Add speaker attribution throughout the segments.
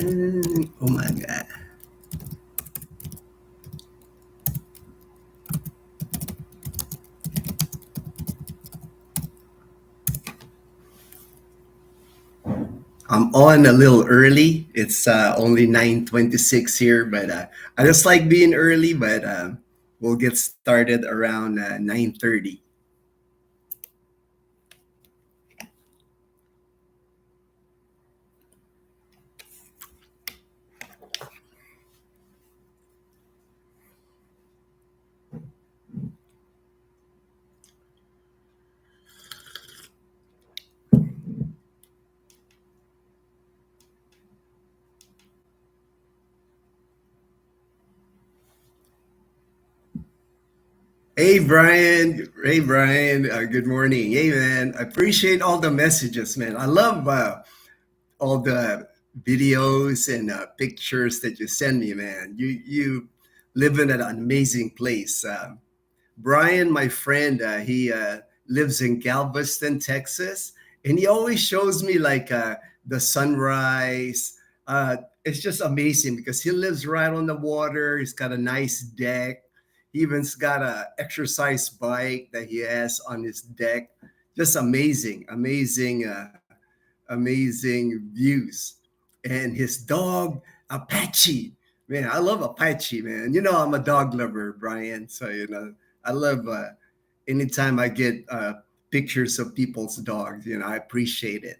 Speaker 1: Oh my God. I'm on a little early. It's only 9:26 here, but I just like being early, but we'll get started around 9:30. Hey Brian, hey Brian, good morning. Hey man, I appreciate all the messages, man. I love all the videos and pictures that you send me, man. You live in an amazing place. Brian, my friend, he lives in Galveston, Texas, and he always shows me like the sunrise. It's just amazing because he lives right on the water. He's got a nice deck. He even's got a exercise bike that he has on his deck. Just amazing, amazing views. And his dog, Apache. Man, I love Apache, man. You know, I'm a dog lover, Brian. So, I love anytime I get pictures of people's dogs, I appreciate it.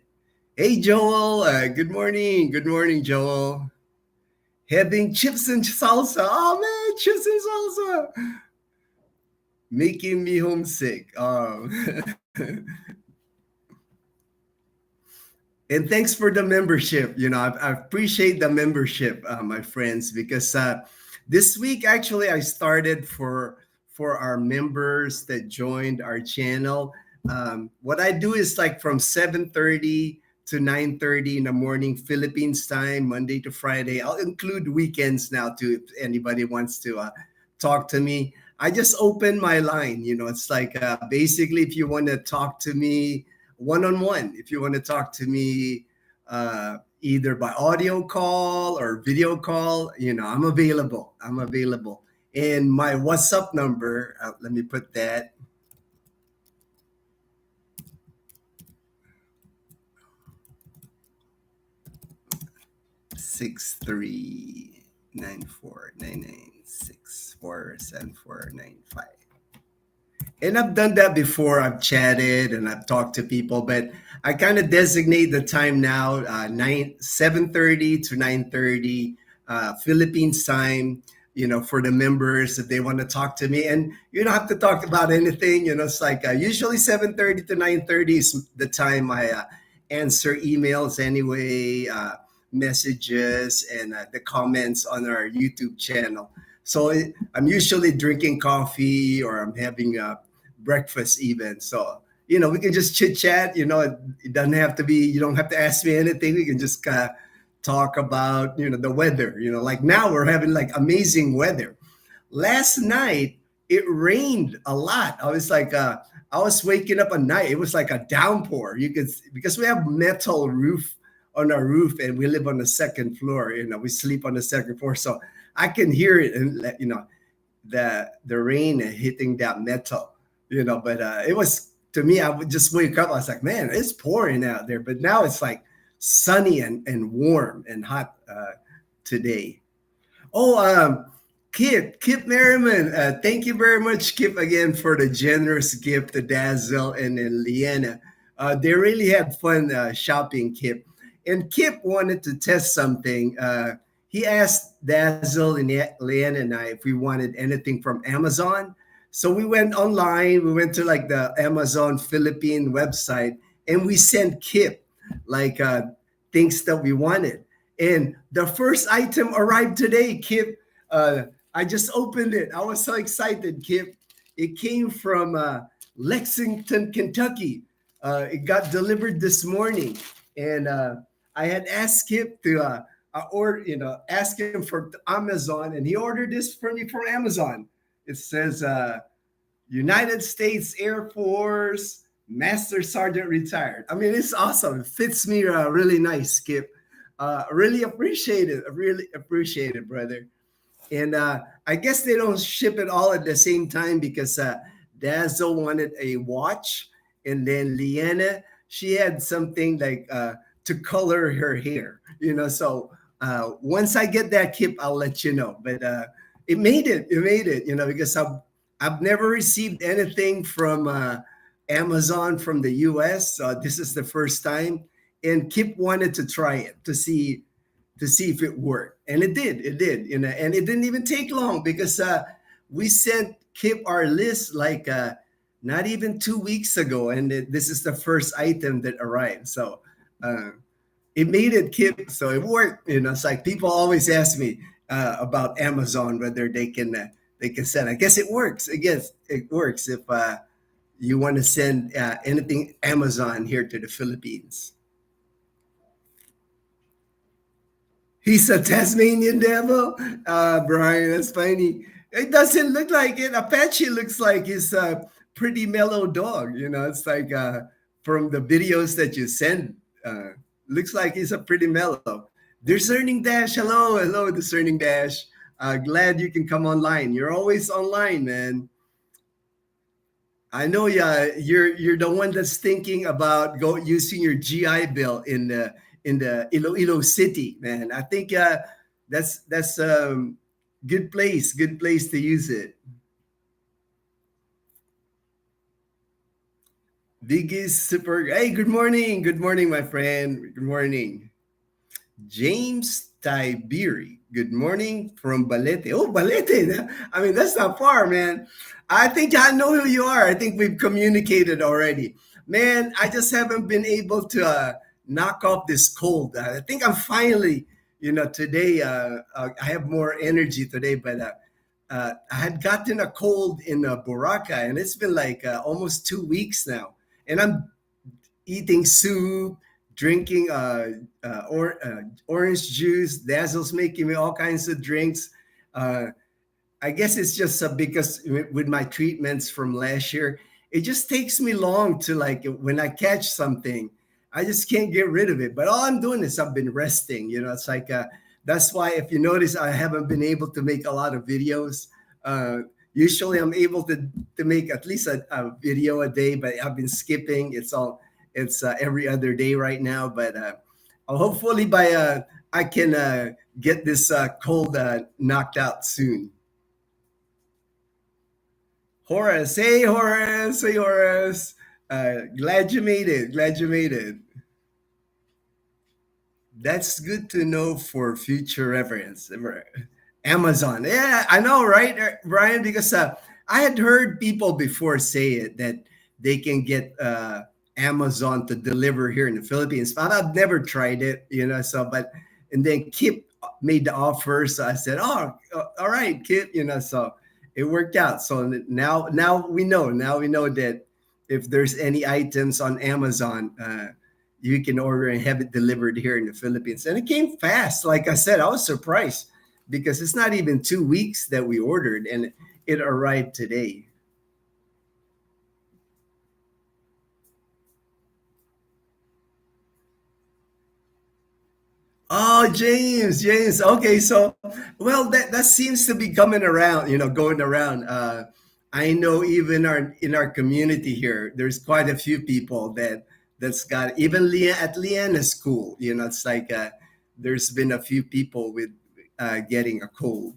Speaker 1: Hey, Joel. Good morning. Good morning, Joel. Having chips and salsa. Oh, man, chips and salsa. Making me homesick. And thanks for the membership. I appreciate the membership, my friends, because this week actually I started for our members that joined our channel. What I do is like from 7:30 to 9:30 in the morning Philippines time, Monday to Friday. I'll include weekends now too if anybody wants to talk to me. I just open my line. It's like basically if you want to talk to me one-on-one, if you want to talk to me either by audio call or video call, I'm available. And my WhatsApp number, let me put that. 639499647475. And I've done that before. I've chatted and I've talked to people, but I kind of designate the time now, 7:30 to 9:30 Philippines time. For the members if they want to talk to me, and you don't have to talk about anything. It's like usually 7:30 to 9:30 is the time I answer emails anyway, messages, and the comments on our YouTube channel. So I'm usually drinking coffee or I'm having breakfast even. So, we can just chit chat. It doesn't have to be, you don't have to ask me anything. We can just talk about, the weather. Like now we're having like amazing weather. Last night, it rained a lot. I was like, I was waking up at night. It was like a downpour. You could, because we have metal roof on our roof and we live on the second floor. We sleep on the second floor. So I can hear it, and the rain hitting that metal. But it was, to me, I would just wake up. I was like, man, it's pouring out there. But now it's like sunny and warm and hot today. Oh, Kip Merriman, thank you very much, Kip, again for the generous gift to Dazzle and then Leanna. They really had fun shopping, Kip. And Kip wanted to test something. He asked Dazzle and Leanna and I if we wanted anything from Amazon. So we went online. We went to like the Amazon Philippine website, and we sent Kip like things that we wanted. And the first item arrived today, Kip. I just opened it. I was so excited, Kip. It came from Lexington, Kentucky. It got delivered this morning, and I had asked Kip to ask him for Amazon, and he ordered this for me from Amazon. It says United States Air Force Master Sergeant retired. I mean, it's awesome. It fits me really nice, Skip. Really appreciate it. I really appreciate it, brother. And I guess they don't ship it all at the same time because Dazzle wanted a watch, and then Leanna, she had something like to color her hair, So once I get that kip, I'll let you know. But it made it. It made it, because I've never received anything from Amazon from the US. This is the first time. And Kip wanted to try it to see if it worked, and it did, and it didn't even take long because we sent Kip our list like not even 2 weeks ago, and this is the first item that arrived. So uh, it made it, Kip, so it worked. It's like people always ask me about Amazon, whether they can send. I guess it works. I guess it works if you want to send anything Amazon here to the Philippines. He's a Tasmanian devil. Brian, that's funny. It doesn't look like it. Apache looks like he's a pretty mellow dog. It's like from the videos that you send, looks like he's a pretty mellow. Discerning Dash, hello, hello, Discerning Dash. Glad you can come online. You're always online, man. I know, yeah, you're the one that's thinking about using your GI Bill in the Iloilo City, man. I think that's good place to use it. Biggest super. Hey, good morning, my friend. Good morning. James Tiberi. Good morning from Balete. Oh, Balete. I mean, that's not far, man. I think I know who you are. I think we've communicated already. Man, I just haven't been able to knock off this cold. I think I'm finally, today, I have more energy today, but I had gotten a cold in Boracay, and it's been like almost 2 weeks now. And I'm eating soup, drinking orange juice. Dazzle's making me all kinds of drinks. Uh, I guess it's just because with my treatments from last year, it just takes me long to like when I catch something, I just can't get rid of it. But all I'm doing is I've been resting. It's like that's why if you notice, I haven't been able to make a lot of videos. Uh, Usually, I'm able to make at least a video a day, but I've been skipping. It's every other day right now. But hopefully by I can get this cold knocked out soon. Horace, hey Horace, hey Horace. Glad you made it. Glad you made it. That's good to know for future reference. Amazon. Yeah, I know, right, Brian? Because I had heard people before say it that they can get Amazon to deliver here in the Philippines, but I've never tried it. So, but and then Kip made the offer, so I said, "Oh, all right, Kip." So it worked out. So now we know. Now we know that if there's any items on Amazon. You can order and have it delivered here in the Philippines. And it came fast. Like I said, I was surprised because it's not even 2 weeks that we ordered and it arrived today. Oh, James. Okay, so well, that seems to be coming around, going around. I know even in our community here, there's quite a few people that's got even at Leanna's school. It's like there's been a few people with getting a cold,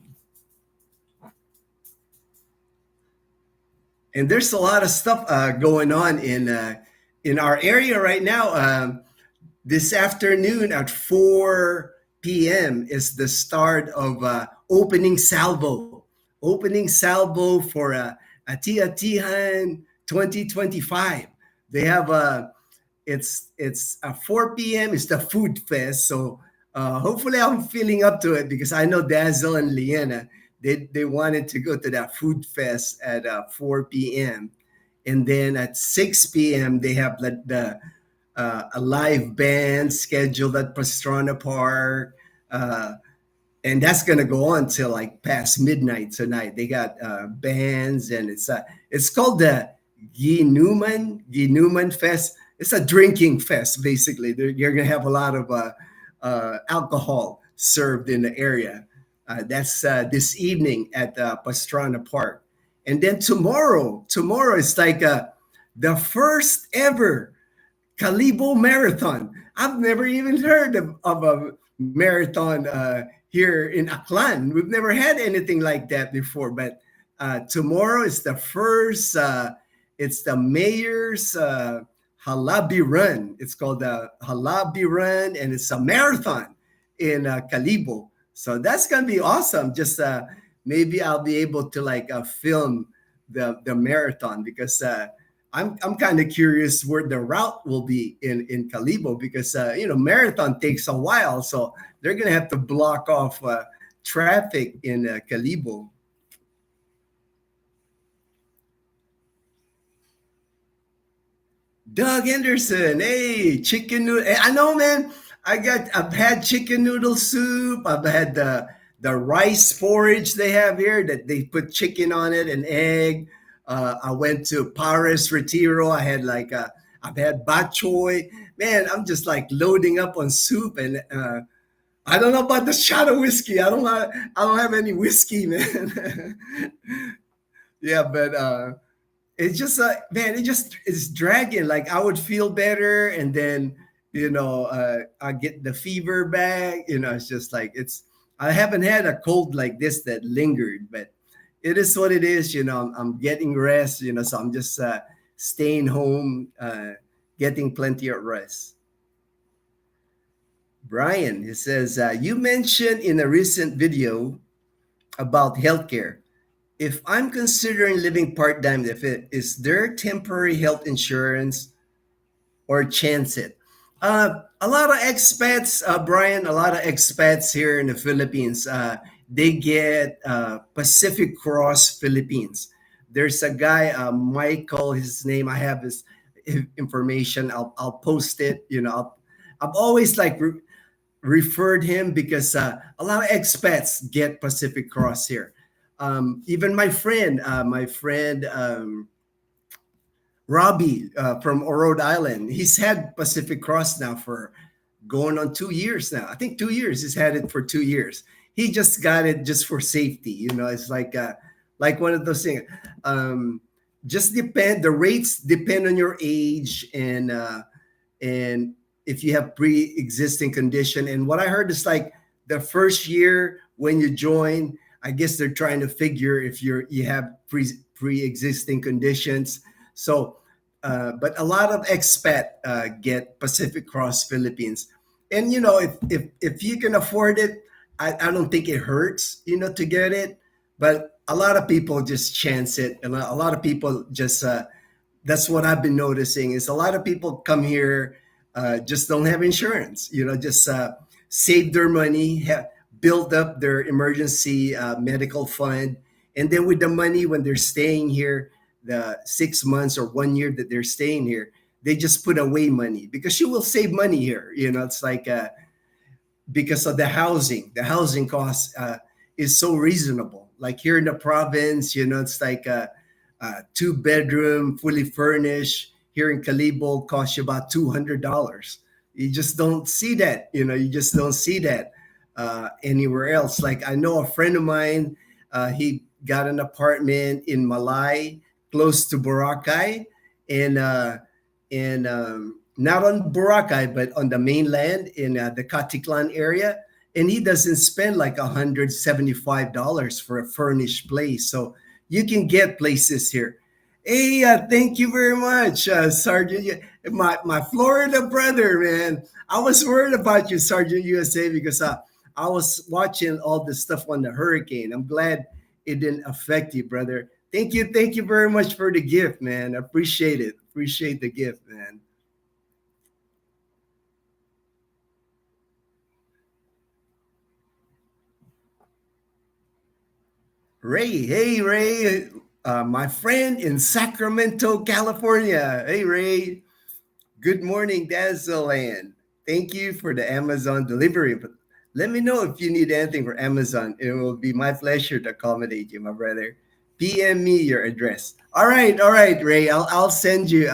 Speaker 1: and there's a lot of stuff going on in our area right now. This afternoon at 4 p.m. is the start of opening salvo. Opening salvo for Ati-Atihan 2025. They have it's 4 p.m. It's the food fest. So hopefully I'm feeling up to it because I know Dazzle and Leanna, they wanted to go to that food fest at 4 p.m. And then at 6 p.m. they have a live band scheduled at Pastrana Park. And that's gonna go on till like past midnight tonight. They got bands, and it's called the Ginuman Fest. It's a drinking fest, basically. You're gonna have a lot of alcohol served in the area. That's this evening at Pastrana Park. And then tomorrow is like the first ever Kalibo Marathon. I've never even heard of a marathon here in Aklan. We've never had anything like that before. But tomorrow is the first. It's the mayor's Halabi Run. It's called the Halabi Run, and it's a marathon in Kalibo. So that's gonna be awesome. Just maybe I'll be able to like film the marathon because I'm kind of curious where the route will be in Kalibo because marathon takes a while, so they're gonna have to block off traffic in Kalibo. Doug Henderson, hey, chicken noodle. I know, man. I've had chicken noodle soup. I've had the rice porridge they have here that they put chicken on it and egg. I went to Paris Retiro. I've had bak choy. Man, I'm just like loading up on soup, and I don't know about the shot of whiskey. I don't have any whiskey, man. Yeah, but it's just man, it's dragging. Like I would feel better, and then I get the fever back. It's just like I haven't had a cold like this that lingered, but it is what it is. I'm getting rest. So I'm just staying home, getting plenty of rest. Brian, he says, you mentioned in a recent video about healthcare. If I'm considering living part time, is there temporary health insurance or chance it? A lot of expats, Brian, a lot of expats here in the Philippines, they get Pacific Cross Philippines. There's a guy, Michael, his name, I have his information. I'll post it. I've always referred him because a lot of expats get Pacific Cross here. Even my friend Robbie from Rhode Island, he's had Pacific Cross now for going on 2 years now. I think 2 years. He's had it for 2 years. He just got it just for safety. It's like one of those things. Just depend. The rates depend on your age and if you have pre-existing condition. And what I heard is like the first year when you join, I guess they're trying to figure if you have pre-existing conditions. So, but a lot of expat get Pacific Cross Philippines, and if you can afford it, I don't think it hurts, to get it. But a lot of people just chance it, and a lot of people just that's what I've been noticing is a lot of people come here just don't have insurance, just save their money, build up their emergency medical fund, and then with the money when they're staying here, the 6 months or 1 year that they're staying here, they just put away money because you will save money here. It's like because of the housing cost is so reasonable. Like here in the province, it's like a 2 bedroom, fully furnished. Here in Kalibo, costs you about $200. You just don't see that. You just don't see that anywhere else. Like I know a friend of mine, he got an apartment in Malay, close to Boracay, and not on Boracay, but on the mainland in the Katiklan area. And he doesn't spend like $175 for a furnished place. So you can get places here. Hey, thank you very much, Sergeant. My Florida brother, man. I was worried about you, Sergeant USA, because I was watching all the stuff on the hurricane. I'm glad it didn't affect you, brother. Thank you very much for the gift, man. Appreciate it. Appreciate the gift, man. Ray, hey Ray, my friend in Sacramento, California. Hey Ray, good morning, Dazzleland. Thank you for the Amazon delivery. But let me know if you need anything for Amazon. It will be my pleasure to accommodate you, my brother. PM me your address. All right, Ray. I'll send you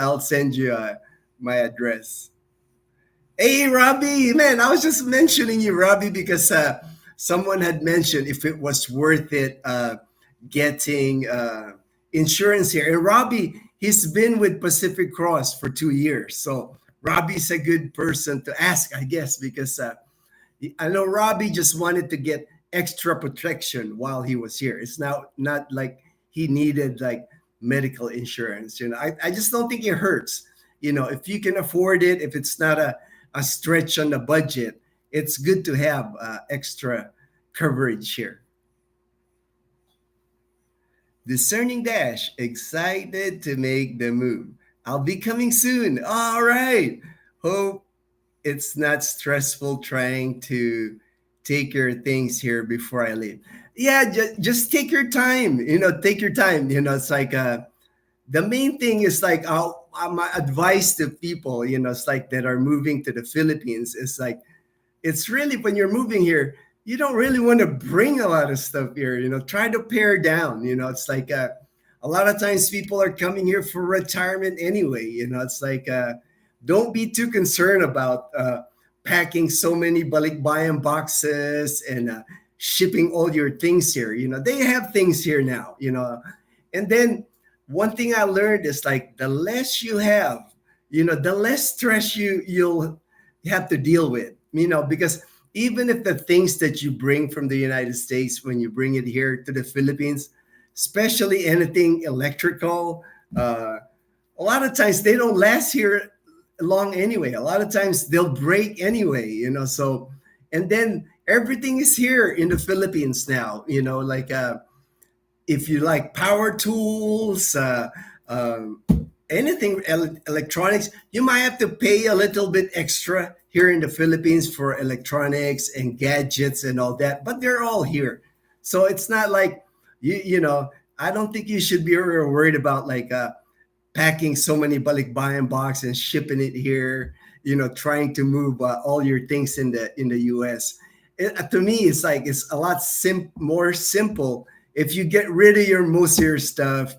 Speaker 1: my address. Hey, Robbie, man, I was just mentioning you, Robbie, because someone had mentioned if it was worth it getting insurance here. And Robbie, he's been with Pacific Cross for 2 years. So Robbie's a good person to ask, I guess, because I know Robbie just wanted to get extra protection while he was here. It's now not like he needed like medical insurance. I just don't think it hurts. If you can afford it, if it's not a stretch on the budget, it's good to have extra coverage here. Discerning Dash, excited to make the move. I'll be coming soon. All right. Hope it's not stressful trying to take your things here before I leave. Yeah, just take your time. Take your time. It's like the main thing is like my advice to people. It's like that are moving to the Philippines. Is like it's really when you're moving here, you don't really want to bring a lot of stuff here. Try to pare down. It's like a lot of times people are coming here for retirement anyway. It's like don't be too concerned about packing so many balikbayan boxes and shipping all your things here. They have things here now. And then one thing I learned is like the less you have, the less stress you'll have to deal with. Because even if the things that you bring from the United States when you bring it here to the Philippines, especially anything electrical, a lot of times they don't last here long anyway. A lot of times they'll break anyway, so and then everything is here in the Philippines now, like if you like power tools, anything electronics, you might have to pay a little bit extra here in the Philippines for electronics and gadgets and all that, but they're all here. So it's not like I don't think you should be worried about like packing so many balikbayan box and shipping it here, trying to move all your things in the US. To me, it's like it's a lot more simple if you get rid of most of your stuff,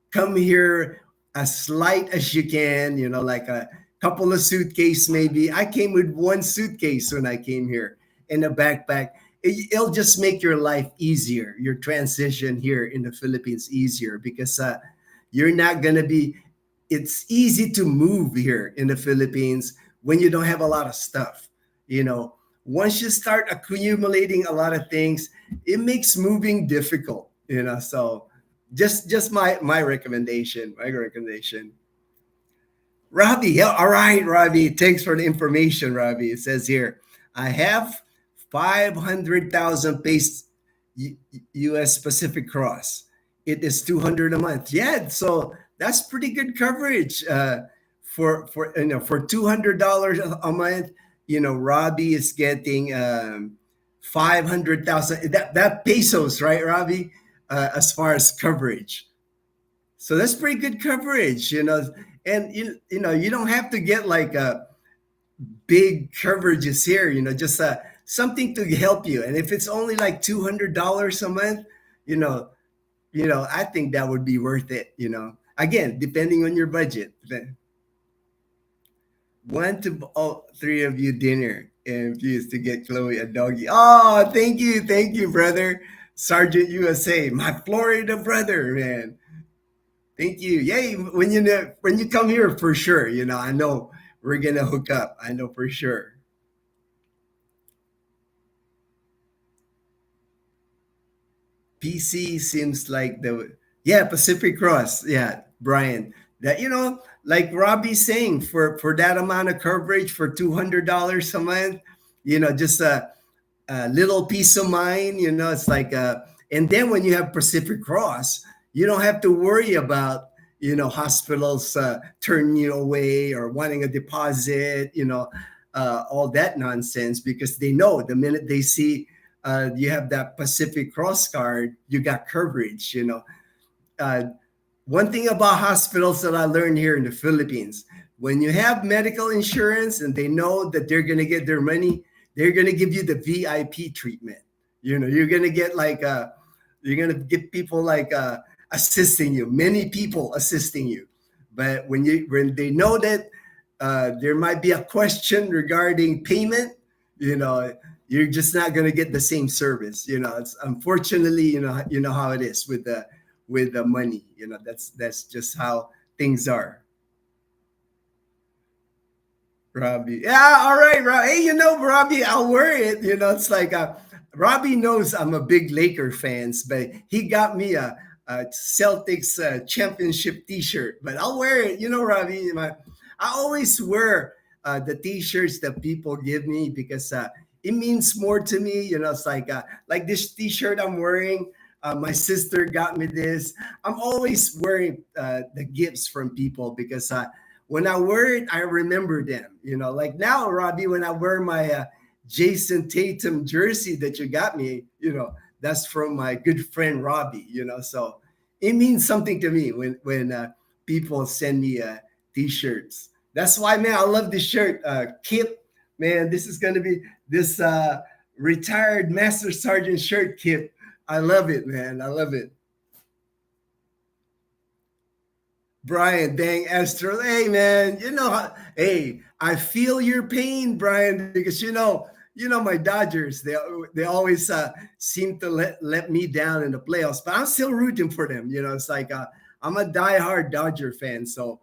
Speaker 1: come here as light as you can, like a couple of suitcase maybe. I came with one suitcase when I came here and a backpack. It'll just make your life easier, your transition here in the Philippines easier because you're not going to be, it's easy to move here in the Philippines when you don't have a lot of stuff. Once you start accumulating a lot of things, it makes moving difficult, so just my recommendation. Robbie, yeah, all right, Robbie. Thanks for the information, Robbie. It says here, I have 500,000 base U.S. Pacific Cross. It is 200 a month. Yeah, so that's pretty good coverage for $200 a month. Robbie is getting 500,000. That pesos, right, Robbie? As far as coverage. So that's pretty good coverage, and you don't have to get like a big coverages here, just something to help you. And if it's only like $200 a month, you know, I think that would be worth it. Again, depending on your budget. One to all three of you dinner and infused to get Chloe a doggy. Oh, thank you, brother. Sergeant USA, my Florida brother, man. Thank you. Yay! When you come here for sure, I know we're gonna hook up. I know for sure. PC seems like Pacific Cross. Yeah, Brian. That like Robbie's saying, for that amount of coverage for $200 a month, just a little peace of mind. It's like and then when you have Pacific Cross, you don't have to worry about hospitals turning you away or wanting a deposit, all that nonsense, because they know the minute they see you have that Pacific Cross card, you got coverage. Uh, One thing about hospitals that I learned here in the Philippines, when you have medical insurance and they know that they're going to get their money, they're going to give you the VIP treatment. You're going to get like you're going to get people like assisting you, many people assisting you. But when they know that there might be a question regarding payment, you know, you're just not going to get the same service. It's unfortunately, you know how it is with the money. That's just how things are. Robbie. Yeah, all right, Robbie. Hey, Robbie, I'll wear it. It's like Robbie knows I'm a big Laker fans, but he got me a Celtics championship T-shirt. But I'll wear it. Robbie. I always wear the T-shirts that people give me because it means more to me. It's like this T-shirt I'm wearing. My sister got me this. I'm always wearing the gifts from people because when I wear it, I remember them. Like now, Robbie, when I wear my Jason Tatum jersey that you got me, that's from my good friend Robbie. So it means something to me when people send me T-shirts. That's why, man, I love this shirt. Kip, man, this is gonna be this retired Master Sergeant shirt, Kip. I love it, man. I love it. Brian, dang Astro. Hey man, hey, I feel your pain, Brian, because my Dodgers, they always seem to let me down in the playoffs, but I'm still rooting for them. It's like I'm a diehard Dodger fan, so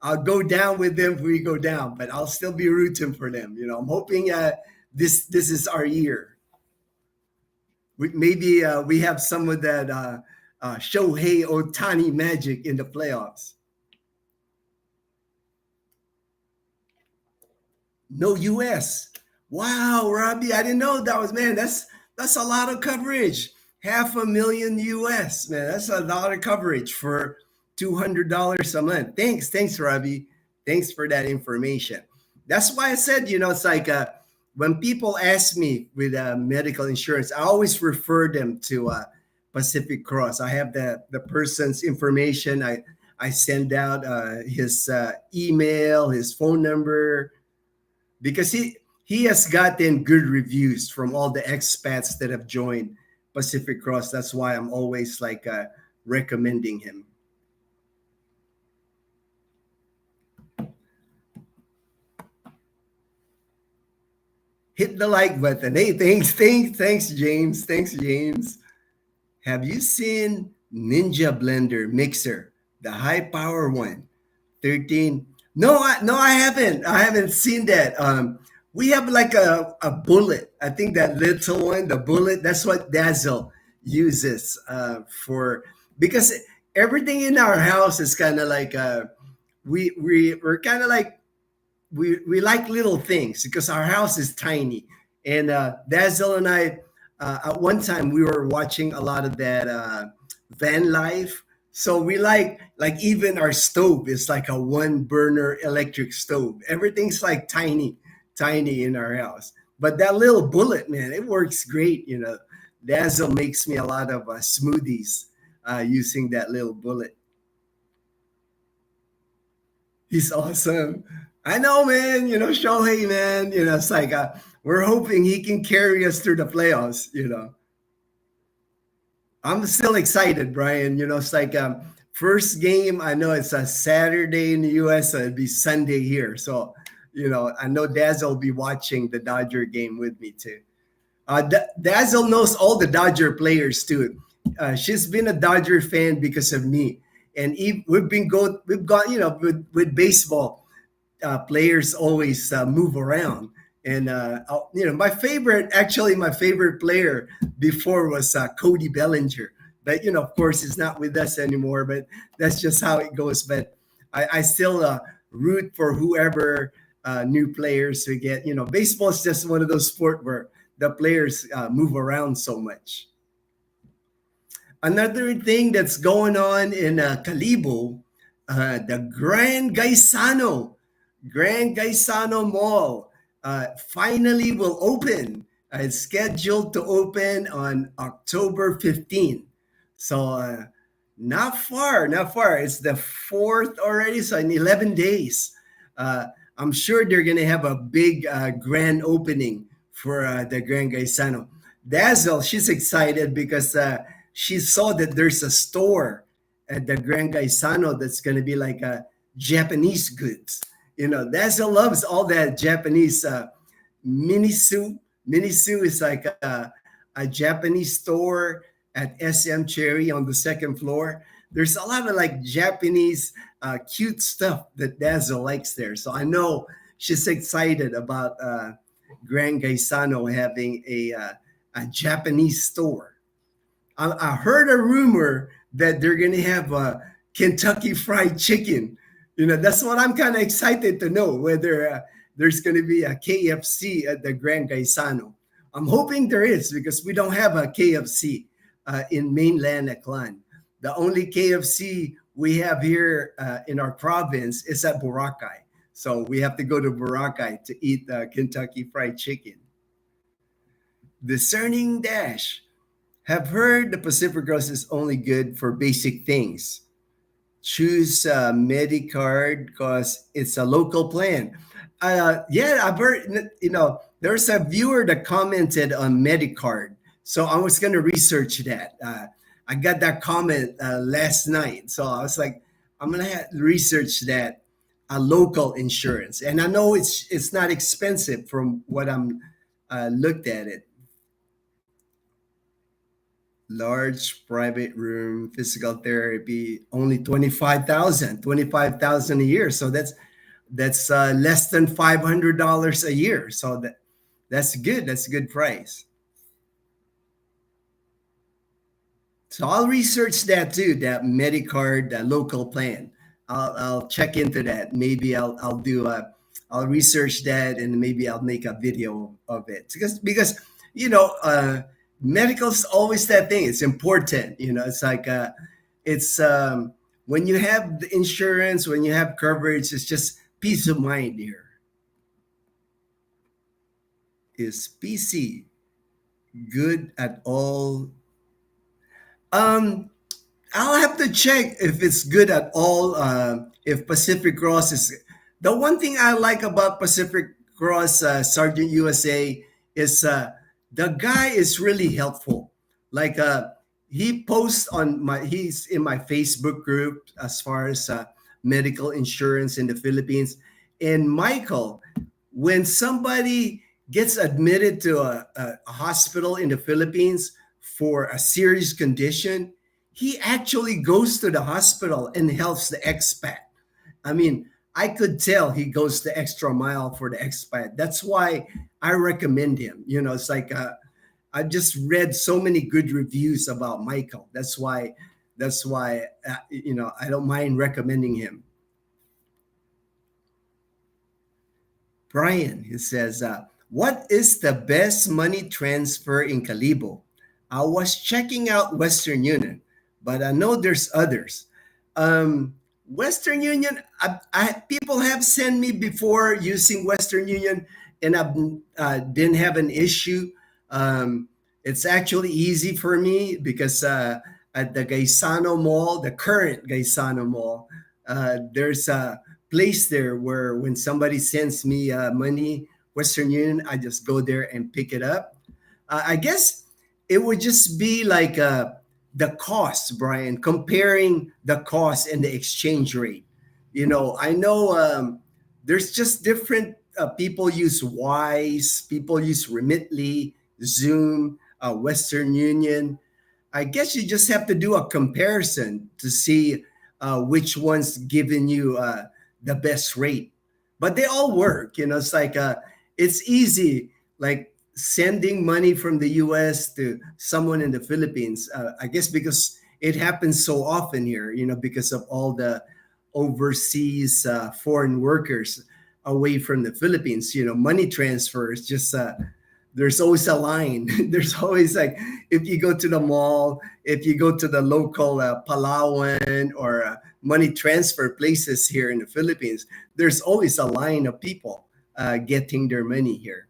Speaker 1: I'll go down with them if we go down, but I'll still be rooting for them. I'm hoping this is our year. Maybe we have some of that Shohei Otani magic in the playoffs. No US. Wow, Robbie, I didn't know that was, man. That's a lot of coverage. 500,000 US, man. That's a lot of coverage for $200 a month. Thanks, Robbie. Thanks for that information. That's why I said, it's like when people ask me with medical insurance, I always refer them to Pacific Cross. I have the person's information. I send out his email, his phone number, because he has gotten good reviews from all the expats that have joined Pacific Cross. That's why I'm always like recommending him. Hit the like button. Hey, thanks, James. Thanks, James. Have you seen Ninja Blender Mixer, the high power one? 13. No, I haven't. I haven't seen that. We have like a bullet. I think that little one, the bullet, that's what Dazzle uses for, because everything in our house is kind of like we're kind of like we like little things because our house is tiny. And Dazzle and I, at one time we were watching a lot of that van life. So we like even our stove is like a one burner electric stove. Everything's like tiny in our house. But that little bullet, man, it works great. Dazzle makes me a lot of smoothies using that little bullet. He's awesome. I know, man. Shohei, man. It's like we're hoping he can carry us through the playoffs. I'm still excited, Brian. It's like first game. I know it's a Saturday in the US, so it'd be Sunday here. So, I know Dazzle will be watching the Dodger game with me too. Dazzle knows all the Dodger players too. She's been a Dodger fan because of me, and we've got with baseball. Players always move around. And my favorite player before was Cody Bellinger, but of course, he's not with us anymore. But that's just how it goes. But I still root for whoever new players we get. Baseball is just one of those sports where the players move around so much. Another thing that's going on in Calibo, the Grand Gaisano Mall finally will open. It's scheduled to open on October 15th. So not far. It's the 4th already, so in 11 days. I'm sure they're going to have a big grand opening for the Grand Gaisano. Dazzle, she's excited because she saw that there's a store at the Grand Gaisano that's going to be like Japanese goods. Dazzle loves all that Japanese Minisu. Minisu is like a Japanese store at SM Cherry on the second floor. There's a lot of like Japanese cute stuff that Dazzle likes there. So I know she's excited about Grand Gaisano having a Japanese store. I heard a rumor that they're going to have a Kentucky Fried Chicken. That's what I'm kind of excited to know, whether there's going to be a KFC at the Grand Gaisano. I'm hoping there is, because we don't have a KFC in mainland Aklan. The only KFC we have here in our province is at Boracay. So we have to go to Boracay to eat Kentucky Fried Chicken. Discerning Dash. Have heard the Pacific Cross is only good for basic things. Choose Medicard because it's a local plan. Yeah, I've heard, there's a viewer that commented on Medicard. So I was going to research that. I got that comment last night. So I was like, I'm going to research that, local insurance. And I know it's not expensive from what I'm looked at it. Large private room, physical therapy, only 25,000 a year. So that's less than $500 a year. So that's good. That's a good price. So I'll research that too, that Medicard, that local plan. I'll check into that. Maybe I'll research that, and maybe I'll make a video of it, because medical's always that thing. It's important. It's like it's when you have the insurance, when you have coverage, it's just peace of mind here. Is PC good at all? I'll have to check if it's good at all. If Pacific Cross is the one thing I like about Pacific Cross, Sergeant USA, is the guy is really helpful. Like he posts he's in my Facebook group as far as medical insurance in the Philippines. And Michael, when somebody gets admitted to a hospital in the Philippines for a serious condition, he actually goes to the hospital and helps the expat. I mean, I could tell he goes the extra mile for the expat. That's why I recommend him. It's like I've just read so many good reviews about Michael. That's why I don't mind recommending him. Brian, he says, what is the best money transfer in Calibo? I was checking out Western Union, but I know there's others. Western Union, people have sent me before using Western Union, and I didn't have an issue. It's actually easy for me because at the Gaisano Mall, the current Gaisano Mall, there's a place there where when somebody sends me money, Western Union, I just go there and pick it up. I guess it would just be like the cost, Brian, comparing the cost and the exchange rate. I know there's just different people use Wise, people use Remitly, Zoom, Western Union. I guess you just have to do a comparison to see which one's giving you the best rate. But they all work. It's like it's easy, like sending money from the US to someone in the Philippines. I guess because it happens so often here, because of all the overseas foreign workers away from the Philippines. Money transfers just there's always a line. There's always, like, if you go to the mall, if you go to the local Palawan or money transfer places here in the Philippines, there's always a line of people getting their money here.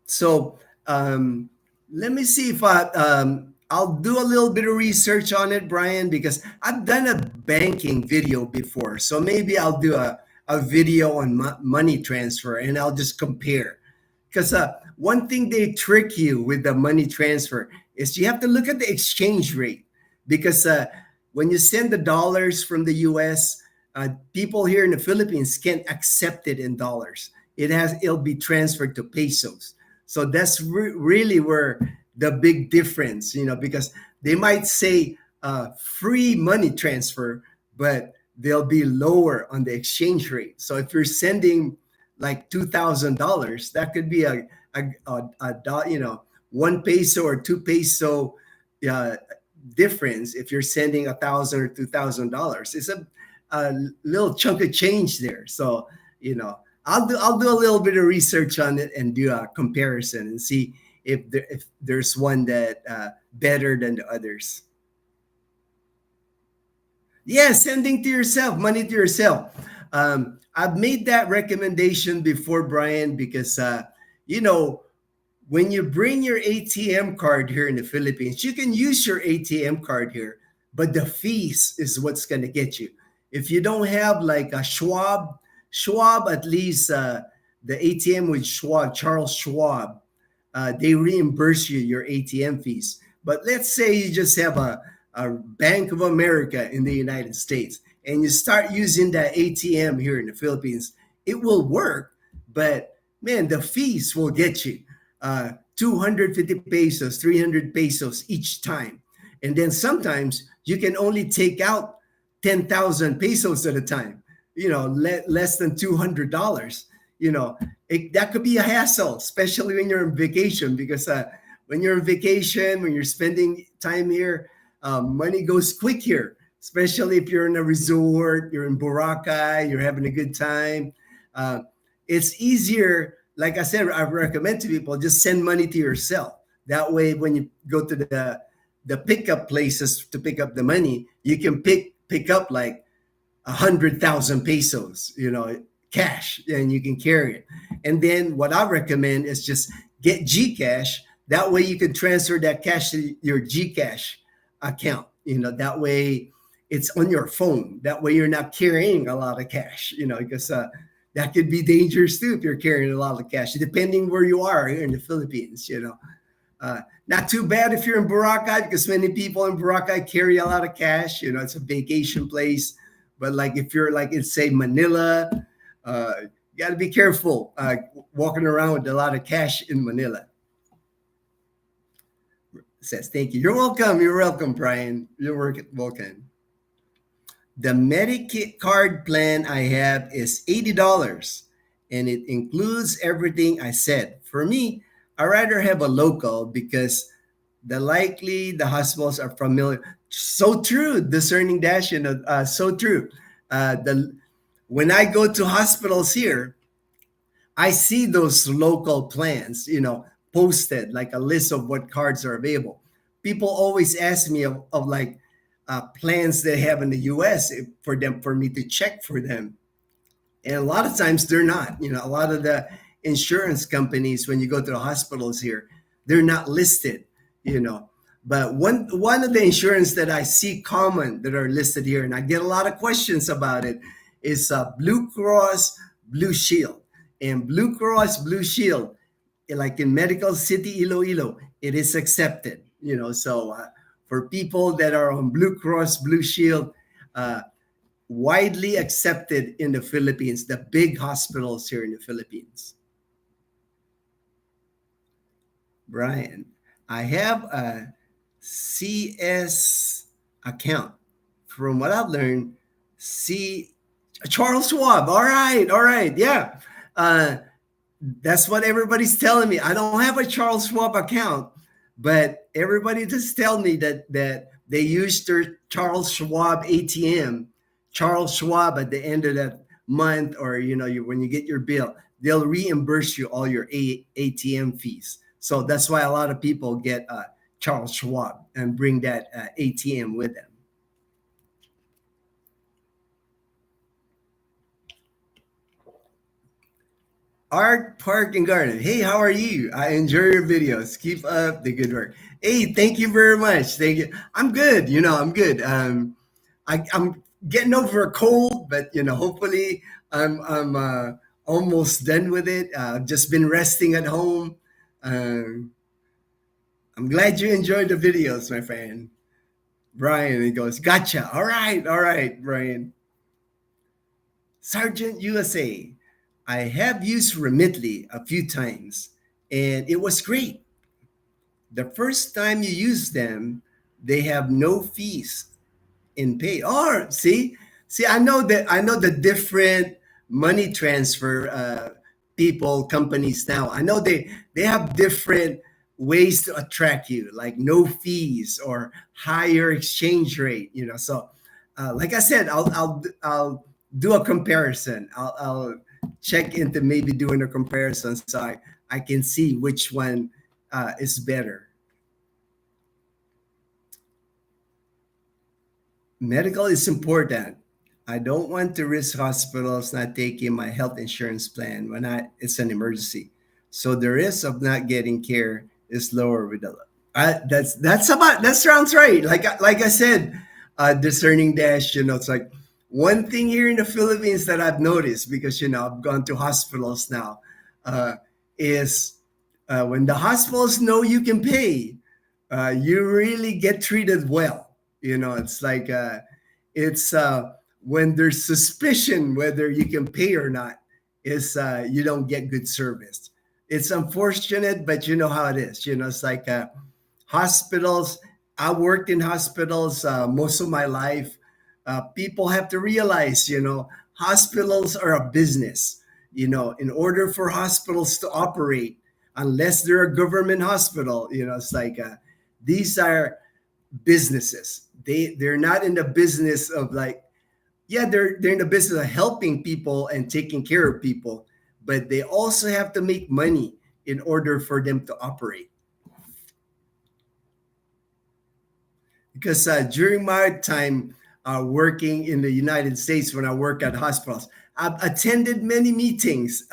Speaker 1: So let me see if I'll do a little bit of research on it, Brian, because I've done a banking video before. So maybe I'll do a video on money transfer, and I'll just compare. Because one thing they trick you with the money transfer is you have to look at the exchange rate, because when you send the dollars from the US, people here in the Philippines can't accept it in dollars. It'll be transferred to pesos. So that's really where the big difference, because they might say free money transfer, but they'll be lower on the exchange rate. So if you're sending like $2,000, that could be a 1 peso or 2 peso uh, difference. If you're sending $1,000 or $2,000, it's a little chunk of change there. So I'll do a little bit of research on it and do a comparison and see if there's one that better than the others. Yeah, sending to yourself, money to yourself. I've made that recommendation before, Brian, because you know when you bring your ATM card here in the Philippines, you can use your ATM card here, but the fees is what's going to get you. If you don't have like a Schwab at least the ATM with Schwab, Charles Schwab, they reimburse you your ATM fees. But let's say you just have a Bank of America in the United States and you start using that ATM here in the Philippines, it will work, but man, the fees will get you 250 pesos, 300 pesos each time. And then sometimes you can only take out 10,000 pesos at a time, less than $200. That could be a hassle, especially when you're on vacation, because when you're on vacation, when you're spending time here, money goes quick here, especially if you're in a resort, you're in Boracay, you're having a good time. It's easier. Like I said, I recommend to people just send money to yourself. That way, when you go to the pickup places to pick up the money, you can pick up like 100,000 pesos, cash, and you can carry it. And then what I recommend is just get Gcash. That way you can transfer that cash to your Gcash account. That way it's on your phone. That way you're not carrying a lot of cash, because that could be dangerous too if you're carrying a lot of cash, depending where you are here in the Philippines. Not too bad if you're in Boracay, because many people in Boracay carry a lot of cash. It's a vacation place. But like if you're like in say Manila, you got to be careful walking around with a lot of cash in Manila. Says thank you. You're welcome. You're welcome, Brian. You're welcome. The Medicare card plan I have is $80, and it includes everything I said. For me, I rather have a local because the hospitals are familiar. So true, discerning dash, so true. When I go to hospitals here, I see those local plans, posted like a list of what cards are available. People always ask me of like plans they have in the US for me to check for them. And a lot of times they're not. A lot of the insurance companies, when you go to the hospitals here, they're not listed. But one of the insurance that I see common that are listed here, and I get a lot of questions about it, is Blue Cross Blue Shield. And Blue Cross Blue Shield, like in Medical City Iloilo, it is accepted. So for people that are on Blue Cross Blue Shield, widely accepted in the Philippines, the big hospitals here in the Philippines. Brian, I have a CS account. From what I've learned, Charles Schwab. All right, yeah. That's what everybody's telling me. I don't have a Charles Schwab account, but everybody just tell me that they use their Charles Schwab ATM, Charles Schwab at the end of that month, or when you get your bill, they'll reimburse you all your ATM fees. So that's why a lot of people get Charles Schwab and bring that ATM with them. Art Park and Garden. Hey, how are you? I enjoy your videos. Keep up the good work. Hey, thank you very much. Thank you. I'm good. I'm good. I'm getting over a cold, but hopefully I'm almost done with it. I've just been resting at home. I'm glad you enjoyed the videos, my friend. Brian, he goes, gotcha. All right, Brian. Sergeant USA, I have used Remitly a few times and it was great. The first time you use them, they have no fees in pay. Or see, I know the different money transfer people companies now. I know they have different ways to attract you, like no fees or higher exchange rate. You know, so like I said, I'll do a comparison. I'll check into maybe doing a comparison so I can see which one is better. Medical is important. I don't want to risk hospitals not taking my health insurance plan when it's an emergency. So the risk of not getting care is lower with the. That sounds right. Like I said, discerning dash. You know, it's like one thing here in the Philippines that I've noticed because I've gone to hospitals now, uh, is when the hospitals know you can pay, you really get treated well. It's like it's when there's suspicion whether you can pay or not, is you don't get good service. It's unfortunate, but you know how it is. It's like hospitals. I worked in hospitals most of my life. People have to realize, hospitals are a business. In order for hospitals to operate, unless they're a government hospital, it's like these are businesses. They're not in the business of like, yeah, they're in the business of helping people and taking care of people, but they also have to make money in order for them to operate. Because during my time working in the United States, when I work at hospitals, I've attended many meetings,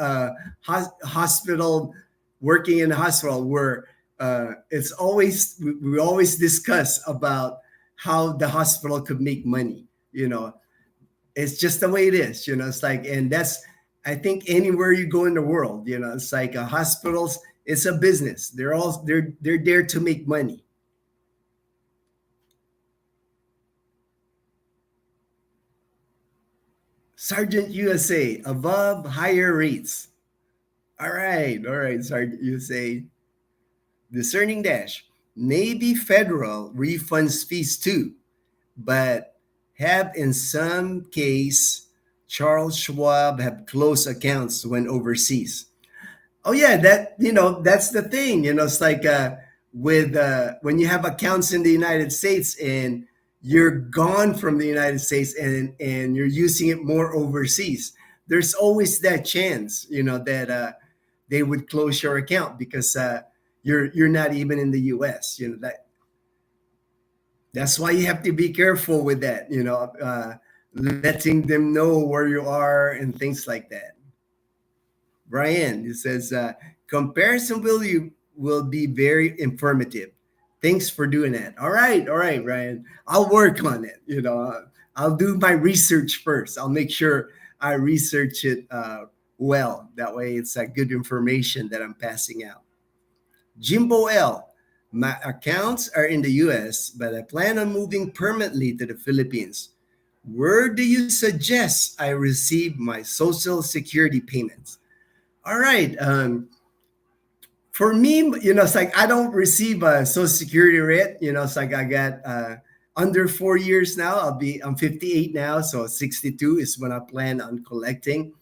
Speaker 1: hospital, working in a hospital where it's always, we always discuss about how the hospital could make money. It's just the way it is. It's like, and that's, I think anywhere you go in the world, it's like hospitals, it's a business. They're there to make money. Sergeant USA, above higher rates. All right, Sergeant USA. Discerning dash. Maybe federal refunds fees too, but have in some case Charles Schwab have closed accounts when overseas. Oh yeah, that's the thing. It's like with when you have accounts in the United States and you're gone from the United States and you're using it more overseas. There's always that chance, that they would close your account because you're not even in the U.S. That's why you have to be careful with that. Letting them know where you are and things like that. Brian, it says comparison will be very informative. Thanks for doing that. All right, Brian. I'll work on it. I'll do my research first. I'll make sure I research it well. That way, it's good information that I'm passing out. Jimbo L. My accounts are in the US, but I plan on moving permanently to the Philippines. Where do you suggest I receive my Social Security payments? All right. For me, it's like I don't receive a Social Security rate. It's like I got under 4 years now. I'm 58 now, so 62 is when I plan on collecting.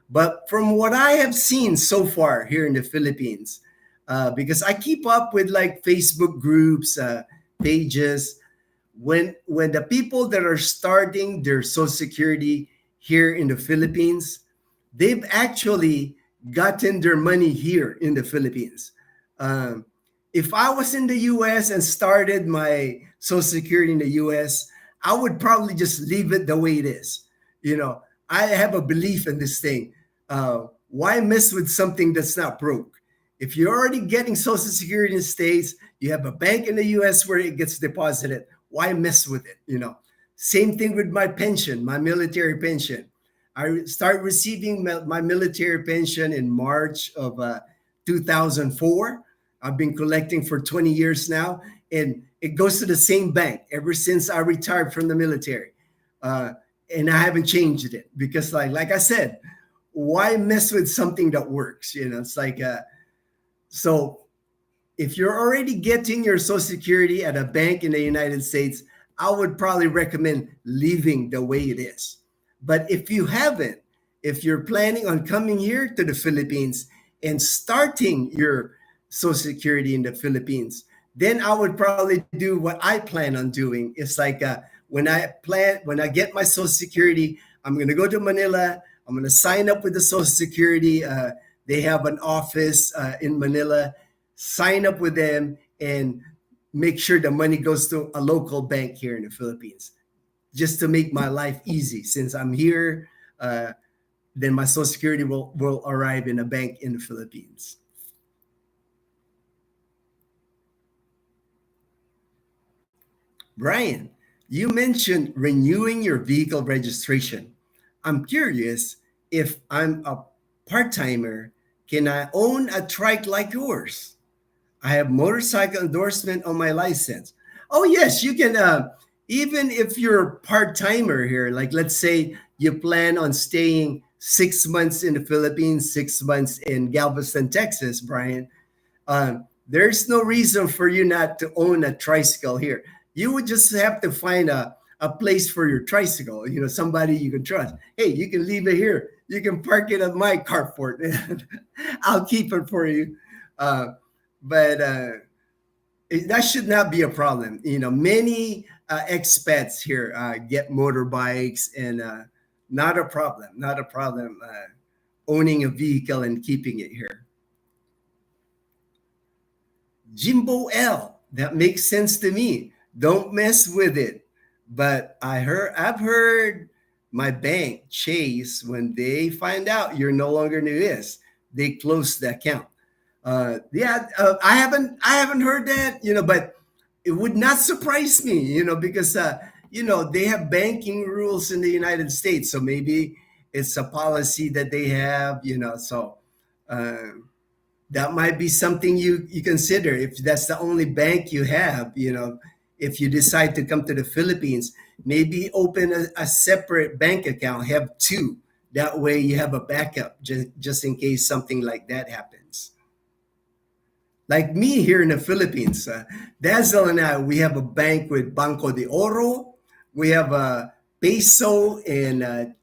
Speaker 1: But from what I have seen so far here in the Philippines, because I keep up with like Facebook groups, pages, when the people that are starting their Social Security here in the Philippines, they've actually gotten their money here in the Philippines. Um, if I was in the US and started my Social Security in the US, I would probably just leave it the way it is. I have a belief in this thing. Why mess with something that's not broke? If you're already getting Social Security in the States, you have a bank in the US where it gets deposited. Why mess with it? Same thing with my pension, my military pension. I start receiving my military pension in March of 2004. I've been collecting for 20 years now, and it goes to the same bank ever since I retired from the military. Uh, and I haven't changed it because, like I said, why mess with something that works? It's like so if you're already getting your Social Security at a bank in the United States, I would probably recommend leaving the way it is. But if you haven't, if you're planning on coming here to the Philippines and starting your Social Security in the Philippines, then I would probably do what I plan on doing. It's like when I get my Social Security, I'm going to go to Manila. I'm going to sign up with the Social Security. They have an office in Manila. Sign up with them and make sure the money goes to a local bank here in the Philippines, just to make my life easy. Since I'm here, then my Social Security will arrive in a bank in the Philippines. Brian, you mentioned renewing your vehicle registration. I'm curious, if I'm a part timer, can I own a trike like yours? I have motorcycle endorsement on my license. Oh yes, you can. Even if you're part timer here, like let's say you plan on staying 6 months in the Philippines, 6 months in Galveston, Texas, Brian. There's no reason for you not to own a tricycle here. You would just have to find a place for your tricycle. Somebody you can trust. Hey, you can leave it here. You can park it at my carport. I'll keep it for you. But that should not be a problem. Many expats here get motorbikes, and not a problem. Not a problem owning a vehicle and keeping it here. Jimbo L. That makes sense to me. Don't mess with it. But I've heard my bank Chase, when they find out you're no longer in the US, they close the account. Yeah, I haven't heard that, but it would not surprise me, because they have banking rules in the United States, so maybe it's a policy that they have, so uh, that might be something you consider if that's the only bank you have. If you decide to come to the Philippines, maybe open a separate bank account, have two. That way you have a backup just in case something like that happens. Like me here in the Philippines, Dazzle and I, we have a bank with Banco de Oro. We have a peso and a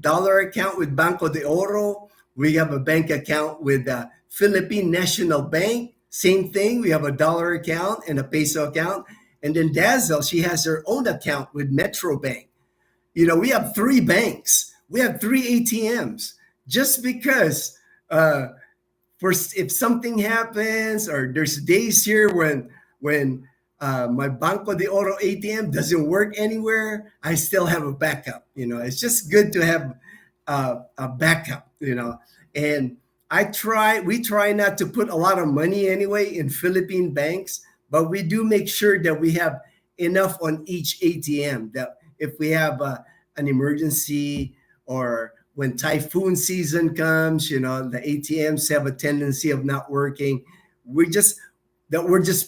Speaker 1: dollar account with Banco de Oro. We have a bank account with the Philippine National Bank. Same thing. We have a dollar account and a peso account. And then Dazzle, she has her own account with Metro Bank. We have three banks. We have three ATMs just because for if something happens, or there's days here when my Banco de Oro ATM doesn't work anywhere, I still have a backup. It's just good to have a backup. And we try not to put a lot of money anyway in Philippine banks, but we do make sure that we have enough on each ATM, that if we have an emergency, or when typhoon season comes, the ATMs have a tendency of not working. We're just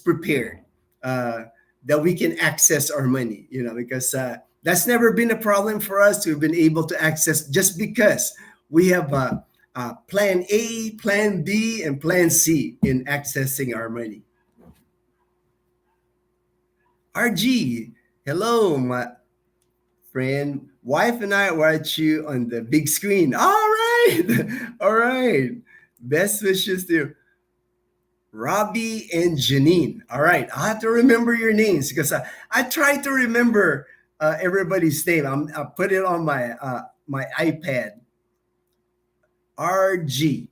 Speaker 1: prepared, that we can access our money, because that's never been a problem for us. We've been able to access just because we have plan A, plan B, and plan C in accessing our money. RG, hello, my friend. Wife and I watch you on the big screen. All right. All right. Best wishes to Robbie and Janine. All right. I have to remember your names because I try to remember everybody's name. I put it on my iPad. RG.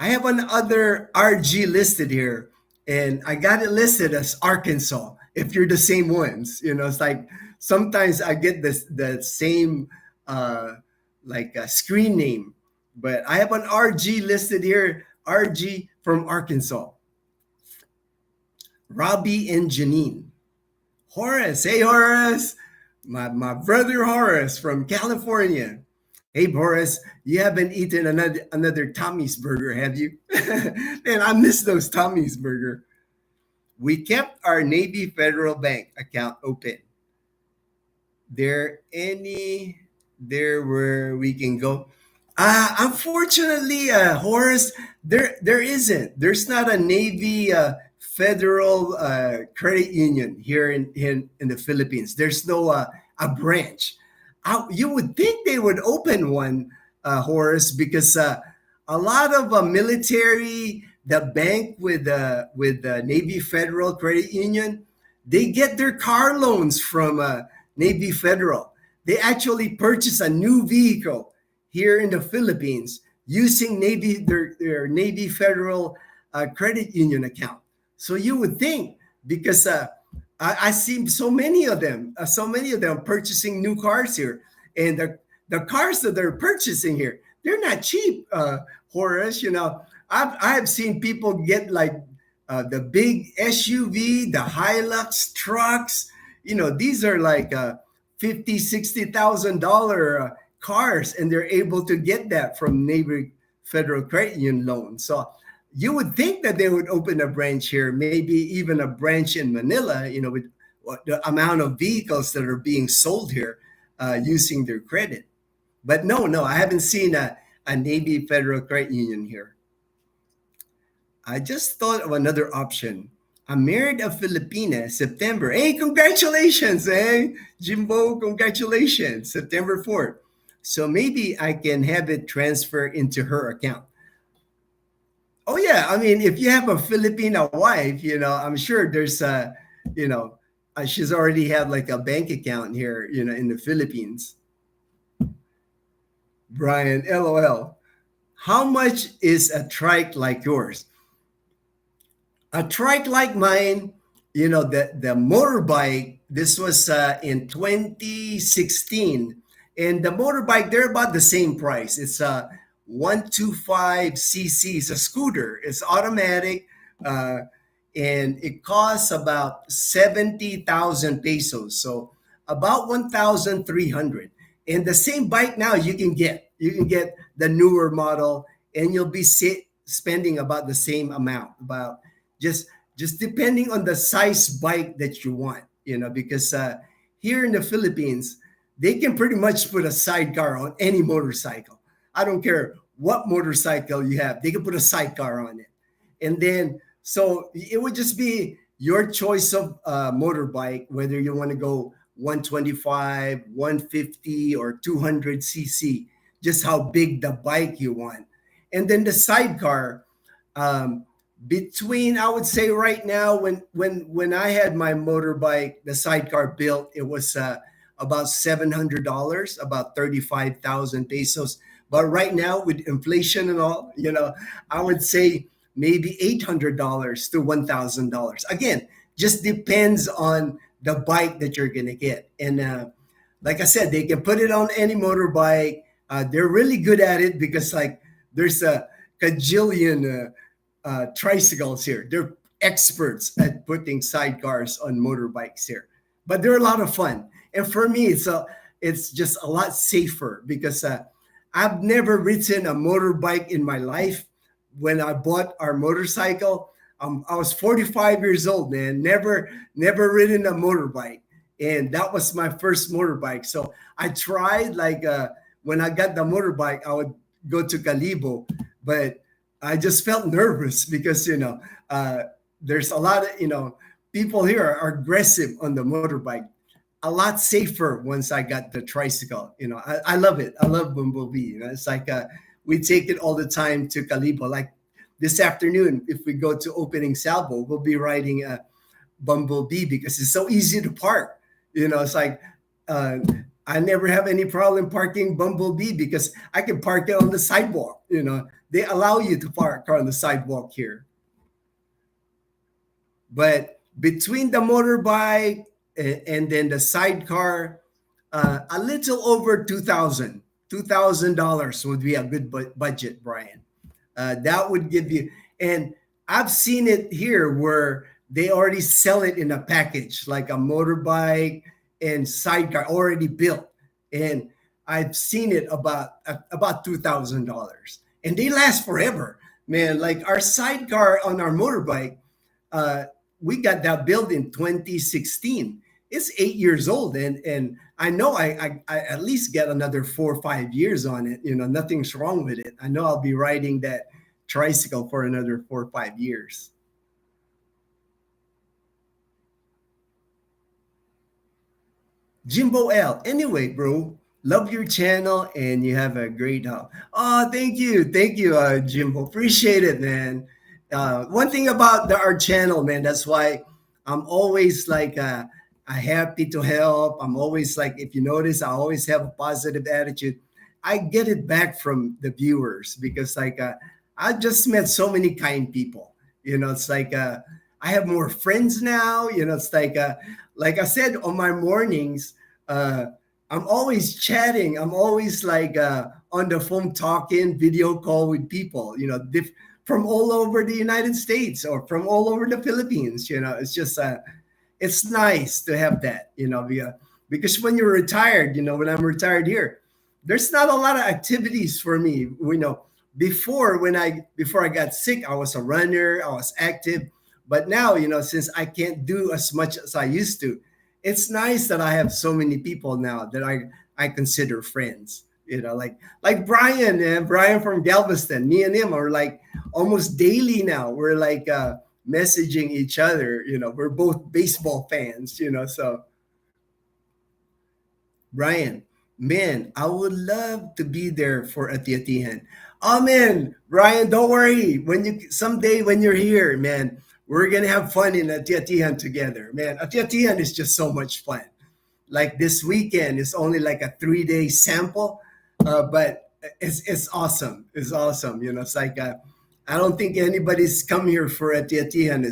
Speaker 1: I have another RG listed here, and I got it listed as Arkansas. If you're the same ones, it's like sometimes I get the same screen name, but I have an RG listed here. RG from Arkansas. Robbie and Janine. Horace, hey Horace, my brother Horace from California. Hey Boris, you haven't eaten another Tommy's burger, have you? Man, I miss those Tommy's burger. We kept our Navy Federal Bank account open. There any there where we can go? Unfortunately, Horace, there isn't. There's not a Navy Federal Credit Union here in the Philippines. There's no a branch. You would think they would open one, Horace, because a lot of military, the bank with the Navy Federal Credit Union, they get their car loans from Navy Federal. They actually purchase a new vehicle here in the Philippines using their Navy Federal Credit Union account. So you would think, because I see so many of them purchasing new cars here, and the cars that they're purchasing here, they're not cheap, Horace. I've seen people get like the big SUV, the Hilux trucks. These are like $50,000-$60,000 cars, and they're able to get that from Navy Federal Credit Union loan. So you would think that they would open a branch here, maybe even a branch in Manila, with the amount of vehicles that are being sold here using their credit. But no, I haven't seen a Navy Federal Credit Union here. I just thought of another option. I married a Filipina September. Hey, congratulations, Jimbo, congratulations, September 4th. So maybe I can have it transfer into her account. Oh yeah, I mean, if you have a Filipina wife, I'm sure there's she's already have like a bank account here, in the Philippines. Brian, LOL. How much is a trike like yours? A trike like mine, the motorbike, this was in 2016. And the motorbike, they're about the same price. It's a 125cc. It's a scooter. It's automatic. And it costs about 70,000 pesos. So about 1,300. And the same bike now you can get. You can get the newer model, and you'll be spending about the same amount, about just depending on the size bike that you want, because here in the Philippines, they can pretty much put a sidecar on any motorcycle. I don't care what motorcycle you have, they can put a sidecar on it. And then, so it would just be your choice of motorbike, whether you want to go 125, 150, or 200cc, just how big the bike you want. And then the sidecar, between, I would say right now, when I had my motorbike, the sidecar built, it was about $700, about 35,000 pesos. But right now, with inflation and all, I would say maybe $800 to $1,000. Again, just depends on the bike that you're gonna get. And like I said, they can put it on any motorbike. They're really good at it, because like there's a cajillion tricycles here. They're experts at putting sidecars on motorbikes here, but they're a lot of fun. And for me, it's just a lot safer, because I've never ridden a motorbike in my life. When I bought our motorcycle, I was 45 years old, man. Never ridden a motorbike, and that was my first motorbike. So I tried, like when I got the motorbike, I would go to Calibo, but I just felt nervous because there's a lot of people here are aggressive on the motorbike. A lot safer once I got the tricycle. I love it. I love Bumblebee. It's like we take it all the time to Calibo. Like this afternoon, if we go to opening salvo, we'll be riding a Bumblebee because it's so easy to park. It's like I never have any problem parking Bumblebee because I can park it on the sidewalk. They allow you to park on the sidewalk here. But between the motorbike and then the sidecar, a little over $2,000 would be a good budget, Brian. That would give you, and I've seen it here where they already sell it in a package, like a motorbike and sidecar already built. And I've seen it about $2,000, and they last forever, man. Like our sidecar on our motorbike, uh, we got that built in 2016. It's 8 years old, and I know I at least get another 4 or 5 years on it. Nothing's wrong with it. I know I'll be riding that tricycle for another 4 or 5 years. Jimbo L. Anyway, bro, love your channel and you have a great help. Oh, thank you, Jimbo. Appreciate it, man. One thing about our channel, man, that's why I'm always like happy to help. I'm always like, if you notice, I always have a positive attitude. I get it back from the viewers because I just met so many kind people. It's like I have more friends now. It's like I said on my mornings, uh, I'm always chatting. I'm always like on the phone talking, video call with people, from all over the United States or from all over the Philippines. It's just, it's nice to have that, because when you're retired, when I'm retired here, there's not a lot of activities for me. Before I got sick, I was a runner, I was active, but now, since I can't do as much as I used to, it's nice that I have so many people now that I consider friends. Like Brian and Brian from Galveston. Me and him are like almost daily now. We're like messaging each other. We're both baseball fans. So Brian, man, I would love to be there for Atiatihan. Oh man, Brian, don't worry. Someday when you're here, man, we're gonna have fun in Atiatihan together. Man, Atiatihan is just so much fun. Like this weekend is only like a 3 day sample, but it's awesome. It's awesome. It's like I don't think anybody's come here for Atiatihan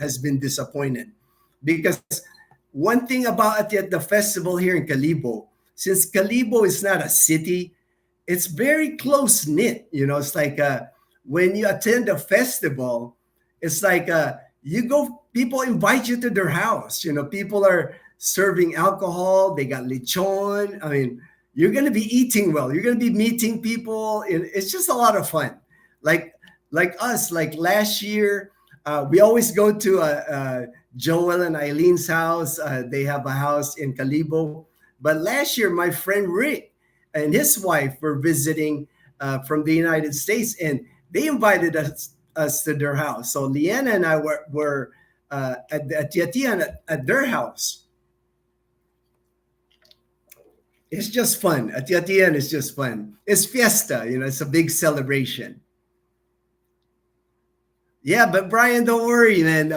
Speaker 1: has been disappointed because one thing about the festival here in Calibo, since Calibo is not a city, it's very close knit. It's like when you attend a festival, it's like people invite you to their house. People are serving alcohol. They got lechon. I mean, you're going to be eating well. You're going to be meeting people. It's just a lot of fun. Like like us, like last year, we always go to Joel and Eileen's house. They have a house in Calibo. But last year, my friend Rick and his wife were visiting from the United States, and they invited us to their house. So Leanna and I were at Tiatian at their house. It's just fun. At Tiatian is just fun. It's fiesta, it's a big celebration. Yeah, but Brian, don't worry, man.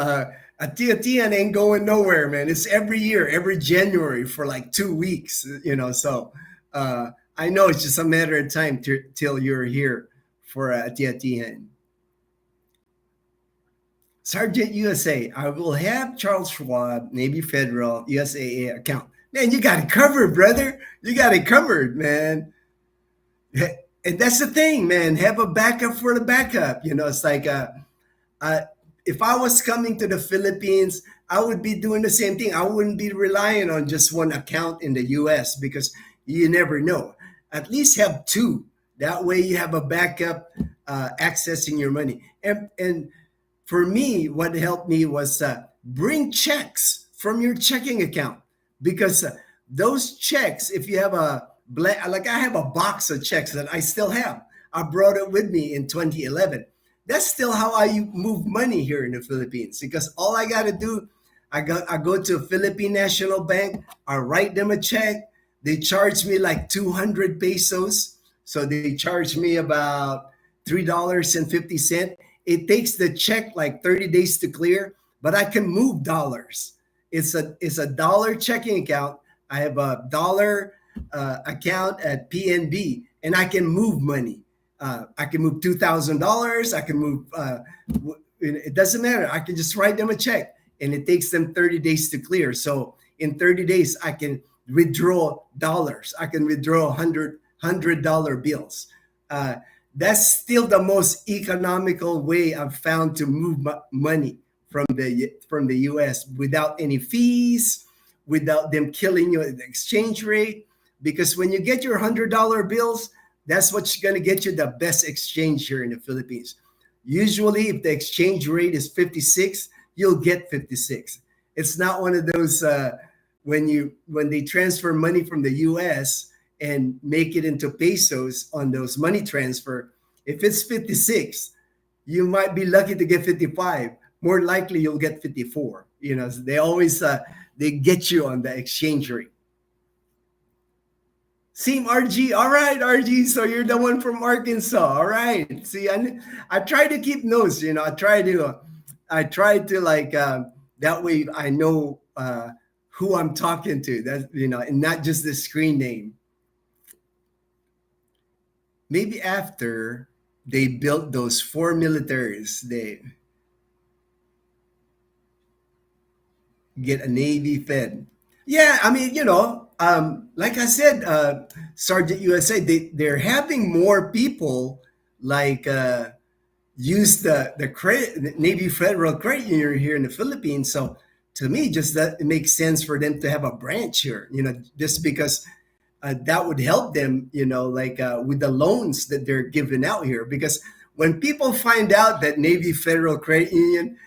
Speaker 1: Atiatian ain't going nowhere, man. It's every year, every January for like 2 weeks. So I know it's just a matter of time till you're here for Atiatian. Sergeant USA, I will have Charles Schwab, Navy Federal, USAA account. Man, you got it covered, brother. You got it covered, man. And that's the thing, man. Have a backup for the backup. It's like uh, if I was coming to the Philippines, I would be doing the same thing. I wouldn't be relying on just one account in the US because you never know. At least have two. That way you have a backup accessing your money. And for me, what helped me was bring checks from your checking account because those checks, if you have like I have a box of checks that I still have. I brought it with me in 2011. That's still how I move money here in the Philippines because all I got to do, I go to a Philippine National Bank, I write them a check. They charge me like 200 pesos. So they charge me about $3.50. It takes the check like 30 days to clear, but I can move dollars. It's a dollar checking account. I have a dollar account at PNB, and I can move money. I can move $2,000. I can move. It doesn't matter. I can just write them a check, and it takes them 30 days to clear. So in 30 days, I can withdraw dollars. I can withdraw $100 bills. That's still the most economical way I've found to move money from the U.S. without any fees, without them killing you at the exchange rate. because when you get your $100 bills, that's what's going to get you the best exchange here in the Philippines. Usually, if the exchange rate is 56, you'll get 56. It's not one of those when they transfer money from the US and make it into pesos on those money transfer. If it's 56, you might be lucky to get 55. More likely, you'll get 54. They always they get you on the exchange rate. Same RG. All right, RG. So you're the one from Arkansas. All right. See, I try to keep notes. I try to like that way I know who I'm talking to. That and not just the screen name. Maybe after they built those 4 militaries, they get a Navy Fed. Yeah, I mean, like I said, Sergeant USA, they're having more people like use the credit the Navy Federal Credit Union here in the Philippines. So to me, just that it makes sense for them to have a branch here. Just because that would help them. Like with the loans that they're giving out here. Because when people find out that Navy Federal Credit Union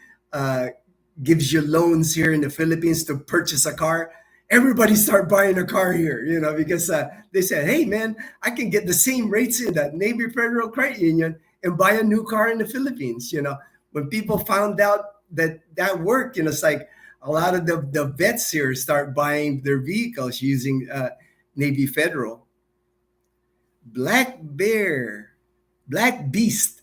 Speaker 1: gives you loans here in the Philippines to purchase a car, everybody start buying a car here, because they said, hey, man, I can get the same rates in the Navy Federal Credit Union and buy a new car in the Philippines. When people found out that worked, it's like a lot of the vets here start buying their vehicles using Navy Federal. Black Bear, Black Beast.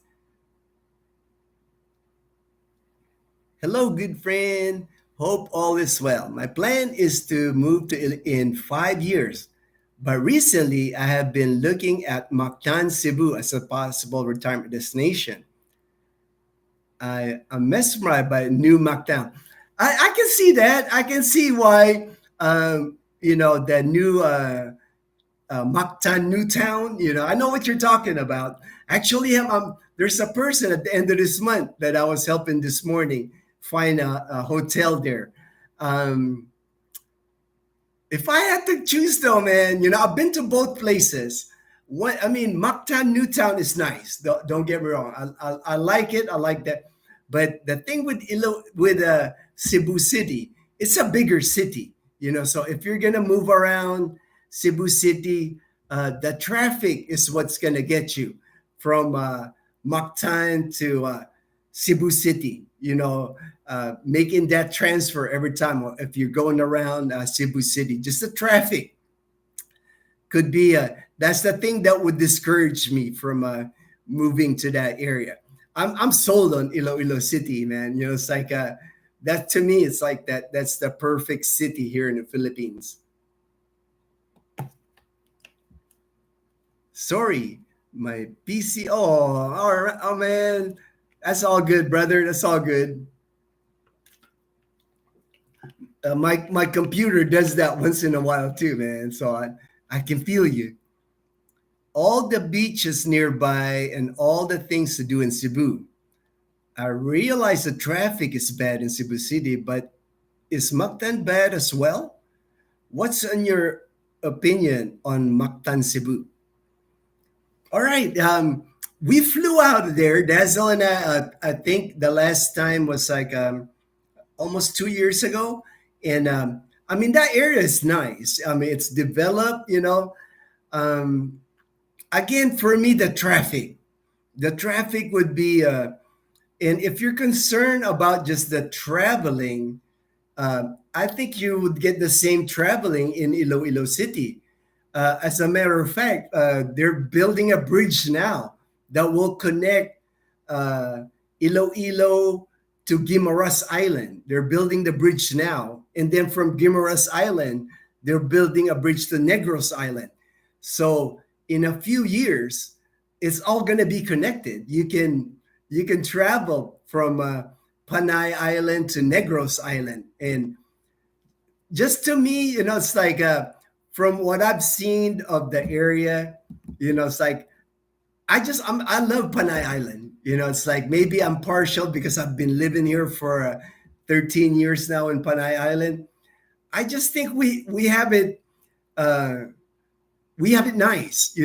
Speaker 1: Hello, good friend. Hope all is well. My plan is to move in 5 years, but recently I have been looking at Mactan, Cebu as a possible retirement destination. I'm mesmerized by new Mactan. I can see that. I can see why. The new Mactan Newtown. I know what you're talking about. Actually, there's a person at the end of this month that I was helping this morning find a hotel there. If I had to choose though, man, I've been to both places. Mactan Newtown is nice. Don't get me wrong. I like it. I like that. But the thing with Cebu City, it's a bigger city. So if you're gonna move around Cebu City, the traffic is what's gonna get you from Mactan to Cebu City. Making that transfer every time if you're going around Cebu City, just the traffic could be that's the thing that would discourage me from moving to that area. I'm sold on Iloilo City, man. It's like that to me. It's like that's the perfect city here in the Philippines. Sorry, my PC. Oh, all right. Oh man, that's all good, brother. That's all good. My computer does that once in a while too, man. So I can feel you. All the beaches nearby and all the things to do in Cebu. I realize the traffic is bad in Cebu City, but is Mactan bad as well? What's in your opinion on Mactan, Cebu? All right. We flew out of there. Dazzle and I think the last time was like almost 2 years ago. And that area is nice. It's developed, Again, for me, the traffic. The traffic would be, and if you're concerned about just the traveling, I think you would get the same traveling in Iloilo City. As a matter of fact, they're building a bridge now that will connect Iloilo to Guimaras Island. They're building the bridge now. And then from Guimaras Island, they're building a bridge to Negros Island. So in a few years, it's all going to be connected. You can travel from Panay Island to Negros Island. And just to me, it's like from what I've seen of the area, it's like I love Panay Island. It's like maybe I'm partial because I've been living here for 13 years now in Panay Island. I just think we have it we have it nice,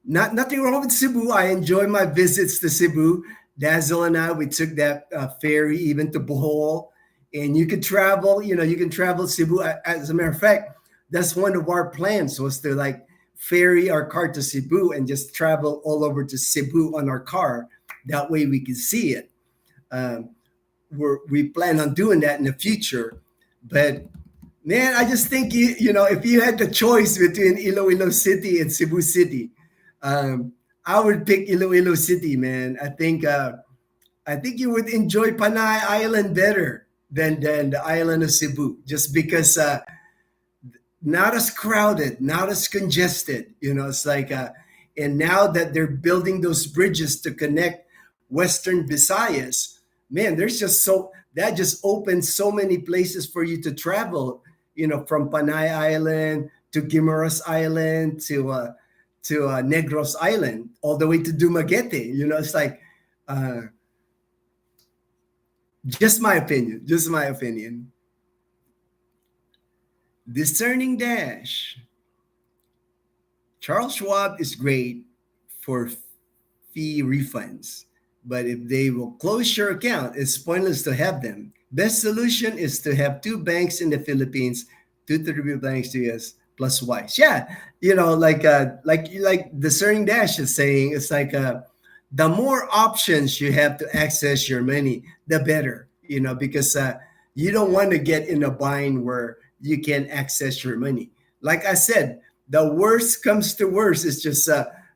Speaker 1: Not nothing wrong with Cebu. I enjoy my visits to Cebu. Dazzle and I, we took that ferry even to Bohol, and you could travel. You can travel Cebu. As a matter of fact, that's one of our plans was to like ferry our car to Cebu and just travel all over to Cebu on our car. That way we can see it. Um, we plan on doing that in the future, but man, I just think if you had the choice between Iloilo City and Cebu City, um, I would pick Iloilo City, man. I think you would enjoy Panay Island better than the island of Cebu, just because not as crowded, not as congested. It's like, and now that they're building those bridges to connect Western Visayas, man, there's just so that just opens so many places for you to travel. From Panay Island to Guimaras Island to Negros Island, all the way to Dumaguete. It's like uh, just my opinion. Just my opinion. Discerning Dash. Charles Schwab is great for fee refunds, but if they will close your account, it's pointless to have them. Best solution is to have two banks in the Philippines, two to three banks to US plus Wise. Yeah, like Discerning Dash is saying, it's like the more options you have to access your money, the better. Because you don't want to get in a bind where you can access your money. Like I said, the worst comes to worst is just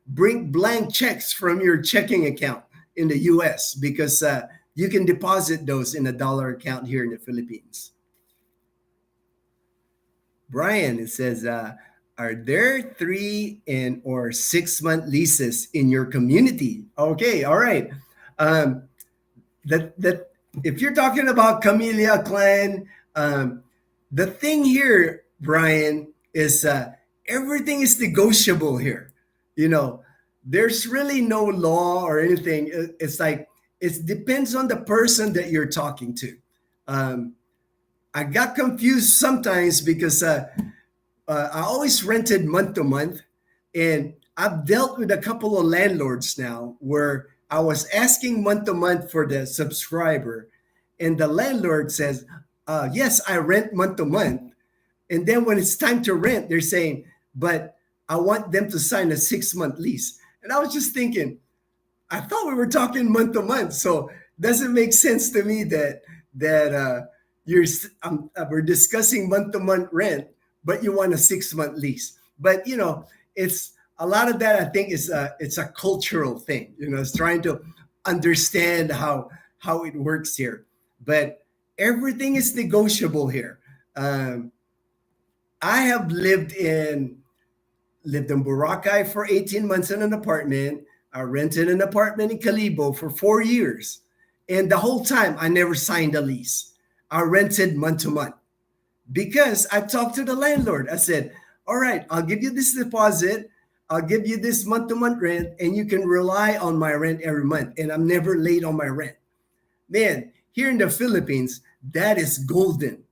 Speaker 1: bring blank checks from your checking account in the US, because you can deposit those in a dollar account here in the Philippines. Brian, it says, are there 3 and or 6 month leases in your community? Okay, all right. Um, that if you're talking about Camellia Clan, the thing here, Brian, is everything is negotiable here. You know, there's really no law or anything. It's like it depends on the person that you're talking to. Um, I got confused sometimes because I always rented month to month, and I've dealt with a couple of landlords now where I was asking month to month for the subscriber, and the landlord says, "Yes, I rent month to month." And then when it's time to rent, they're saying, "But I want them to sign a 6 month lease." And I was just thinking, I thought we were talking month to month, so doesn't make sense to me that you're we're discussing month to month rent, but you want a 6 month lease. But it's a lot of that. I think is it's a cultural thing. It's trying to understand how it works here. But everything is negotiable here. I have lived in Boracay for 18 months in an apartment. I rented an apartment in Calibo for 4 years. And the whole time, I never signed a lease. I rented month to month because I talked to the landlord. I said, "All right, I'll give you this deposit. I'll give you this month to month rent, and you can rely on my rent every month. And I'm never late on my rent." Man, here in the Philippines, that is golden.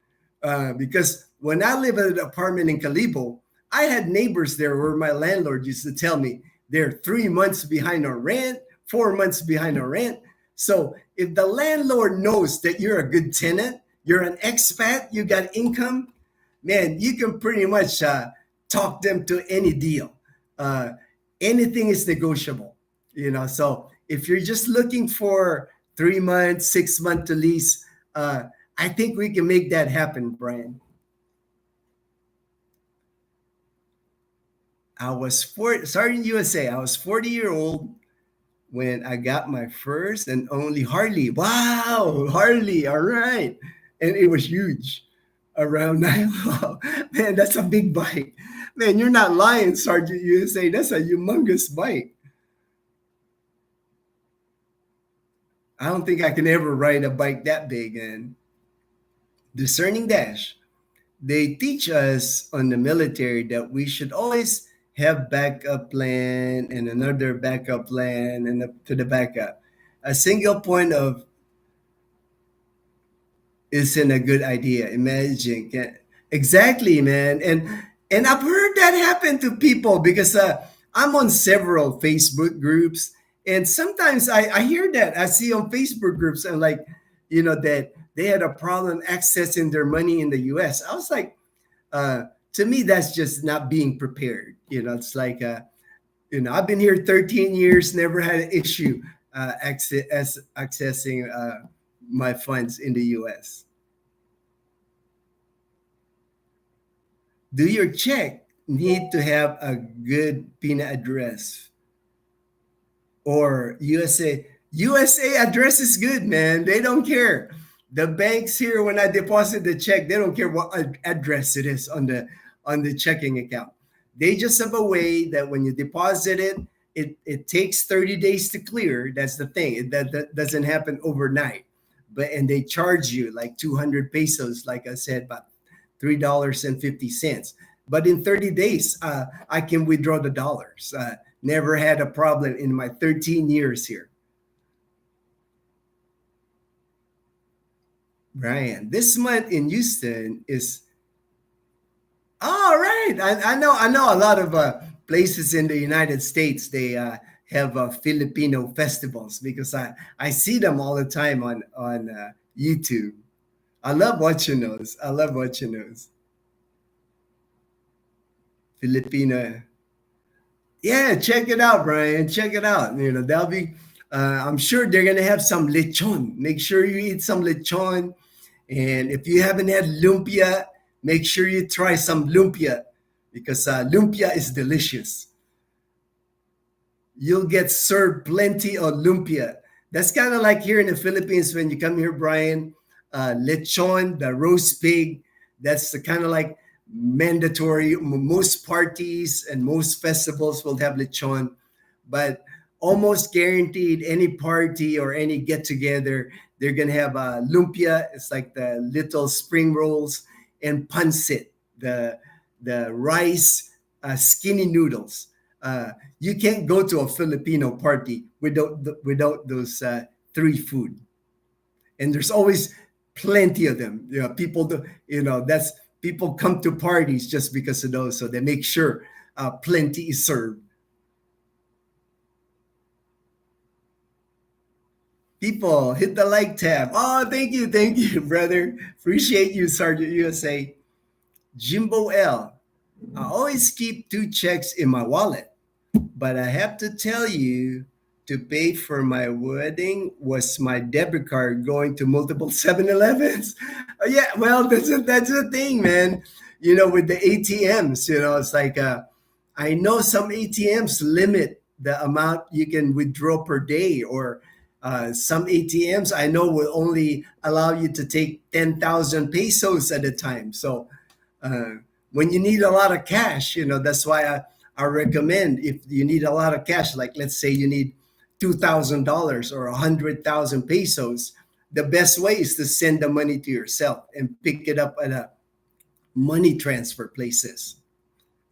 Speaker 1: Because when I lived in an apartment in Calibo, I had neighbors there where my landlord used to tell me they're 3 months behind on rent, 4 months behind on rent. So if the landlord knows that you're a good tenant, you're an expat, you got income, man, you can pretty much talk them to any deal. Uh, Anything is negotiable. So if you're just looking for 3 months, 6 month to lease, I think we can make that happen, Brian. Sorry in USA. I was 40-year-old when I got my first and only Harley. Wow, Harley. All right. And it was huge. Around nine. Man, that's a big bike. Man, you're not lying, Sergeant USA. That's a humongous bike. I don't think I can ever ride a bike that big. And Discerning Dash, they teach us on the military that we should always have backup plan and another backup plan and to the backup. A single point of isn't a good idea. Imagine, exactly, man. And I've heard that happen to people? Because I'm on several Facebook groups, and sometimes I hear that I see on Facebook groups and like, that they had a problem accessing their money in the U.S. I was like, uh, to me, that's just not being prepared. It's like, I've been here 13 years, never had an issue accessing my funds in the U.S. Do your check need to have a good PIN address or USA? USA address is good, man. They don't care. The banks here, when I deposit the check, they don't care what address it is on the checking account. They just have a way that when you deposit it, it takes 30 days to clear. That's the thing. That doesn't happen overnight. And they charge you like 200 pesos, like I said, about $3.50. But in 30 days, I can withdraw the dollars. Never had a problem in my 13 years here. Brian, this month in Houston is all right. I know a lot of places in the United States. They have Filipino festivals because I see them all the time on YouTube. I love watching those. I love watching those Filipino. Yeah, check it out, Brian. Check it out. They'll be. I'm sure they're gonna have some lechon. Make sure you eat some lechon. And if you haven't had lumpia, make sure you try some lumpia because lumpia is delicious. You'll get served plenty of lumpia. That's kind of like here in the Philippines when you come here, Brian. Lechon, the roast pig, that's the kind of like mandatory. Most parties and most festivals will have lechon, but almost guaranteed any party or any get together, they're gonna have lumpia. It's like the little spring rolls and pancit, the rice skinny noodles. You can't go to a Filipino party without those three food, and there's always plenty of them. People do. That's people come to parties just because of those, so they make sure plenty is served. People, hit the like tab. Oh, thank you, brother. Appreciate you, Sergeant USA. Jimbo L. I always keep two checks in my wallet, but I have to tell you, to pay for my wedding was my debit card going to multiple 7-Elevens. Yeah, well, that's the thing, man. With the ATMs, it's like I know some ATMs limit the amount you can withdraw per day, or some ATMs I know will only allow you to take 10,000 pesos at a time. So when you need a lot of cash, that's why I recommend, if you need a lot of cash, like let's say you need $2,000 or 100,000 pesos, the best way is to send the money to yourself and pick it up at a money transfer places.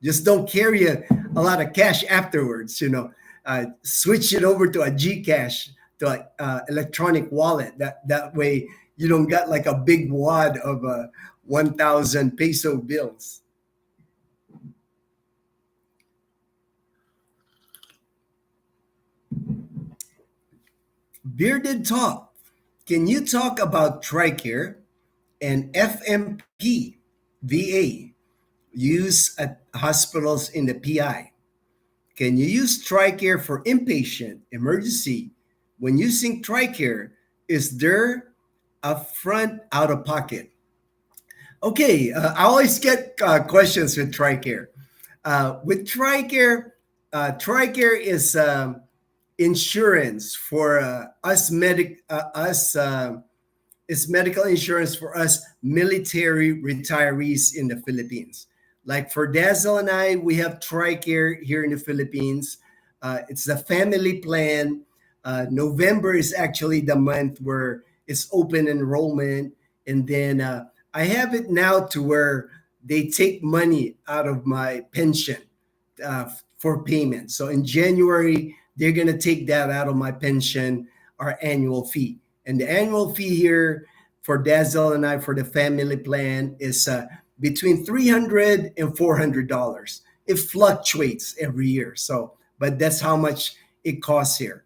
Speaker 1: Just don't carry a lot of cash afterwards. Switch it over to a Gcash, to an electronic wallet. That way you don't got like a big wad of 1,000 peso bills. Bearded Talk. Can you talk about Tricare and FMP VA use at hospitals in the PI? Can you use Tricare for inpatient emergency? When using Tricare, is there upfront out of pocket? Okay, I always get questions with Tricare. With Tricare, Tricare is insurance for it's medical insurance for us military retirees in the Philippines. Like for Dazzle and I, we have Tricare here in the Philippines. It's the family plan. November is actually the month where it's open enrollment. And then I have it now to where they take money out of my pension for payment. So in January, they're going to take that out of my pension, our annual fee. And the annual fee here for Dazzle and I for the family plan is between $300 and $400. It fluctuates every year. So, but that's how much it costs here.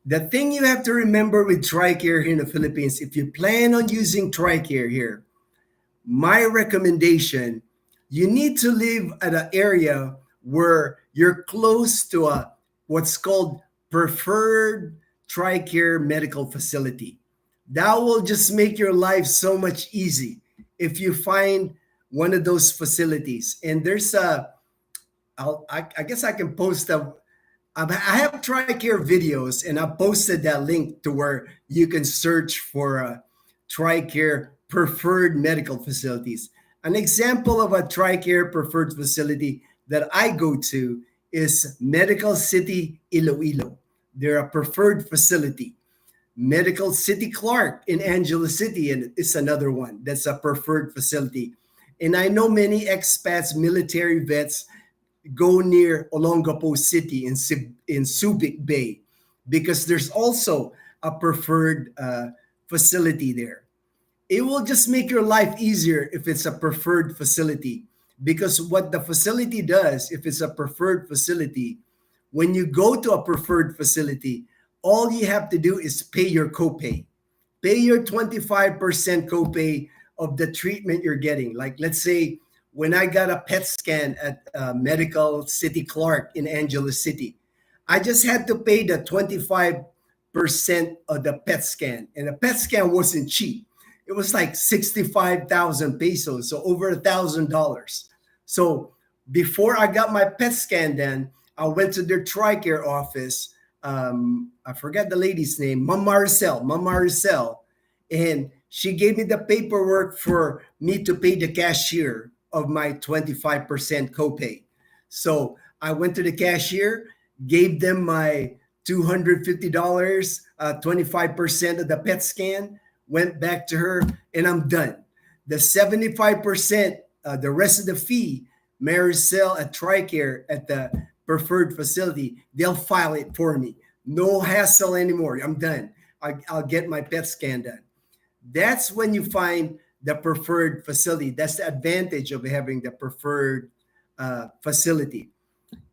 Speaker 1: The thing you have to remember with Tricare here in the Philippines, if you plan on using Tricare here, my recommendation, you need to live at an area where you're close to a what's called preferred Tricare medical facility. That will just make your life so much easy if you find one of those facilities. And there's I guess I can post I have Tricare videos, and I posted that link to where you can search for Tricare preferred medical facilities. An example of a Tricare preferred facility that I go to is Medical City Iloilo. They're a preferred facility. Medical City Clark in Angeles City, and it's another one that's a preferred facility. And I know many expats, military vets, go near Olongapo City in Subic Bay because there's also a preferred facility there. It will just make your life easier if it's a preferred facility, because what the facility does, if it's a preferred facility, when you go to a preferred facility, all you have to do is pay your copay. Pay your 25% copay of the treatment you're getting. Like, let's say, when I got a PET scan at Medical City Clark in Angeles City, I just had to pay the 25% of the PET scan. And the PET scan wasn't cheap. It was like 65,000 pesos, so over $1,000. So before I got my PET scan done, I went to their Tricare office. I forgot the lady's name, Mama Maricel, and she gave me the paperwork for me to pay the cashier of my 25% copay. So I went to the cashier, gave them my $250, 25% of the PET scan, went back to her, and I'm done. The 75%, the rest of the fee, Maricel at Tricare at the preferred facility, they'll file it for me. No hassle anymore. I'm done. I'll get my PET scan done. That's when you find the preferred facility. That's the advantage of having the preferred facility.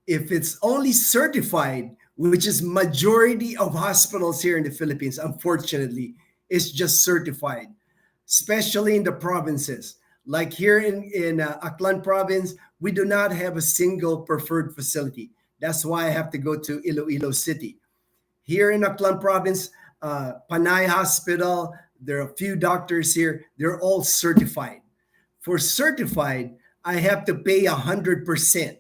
Speaker 1: If it's only certified, which is majority of hospitals here in the Philippines, unfortunately, it's just certified, especially in the provinces. Like here in Aklan province, we do not have a single preferred facility. That's why I have to go to Iloilo City. Here in Aklan province, Panay Hospital, there are a few doctors here. They're all certified. For certified, I have to pay 100%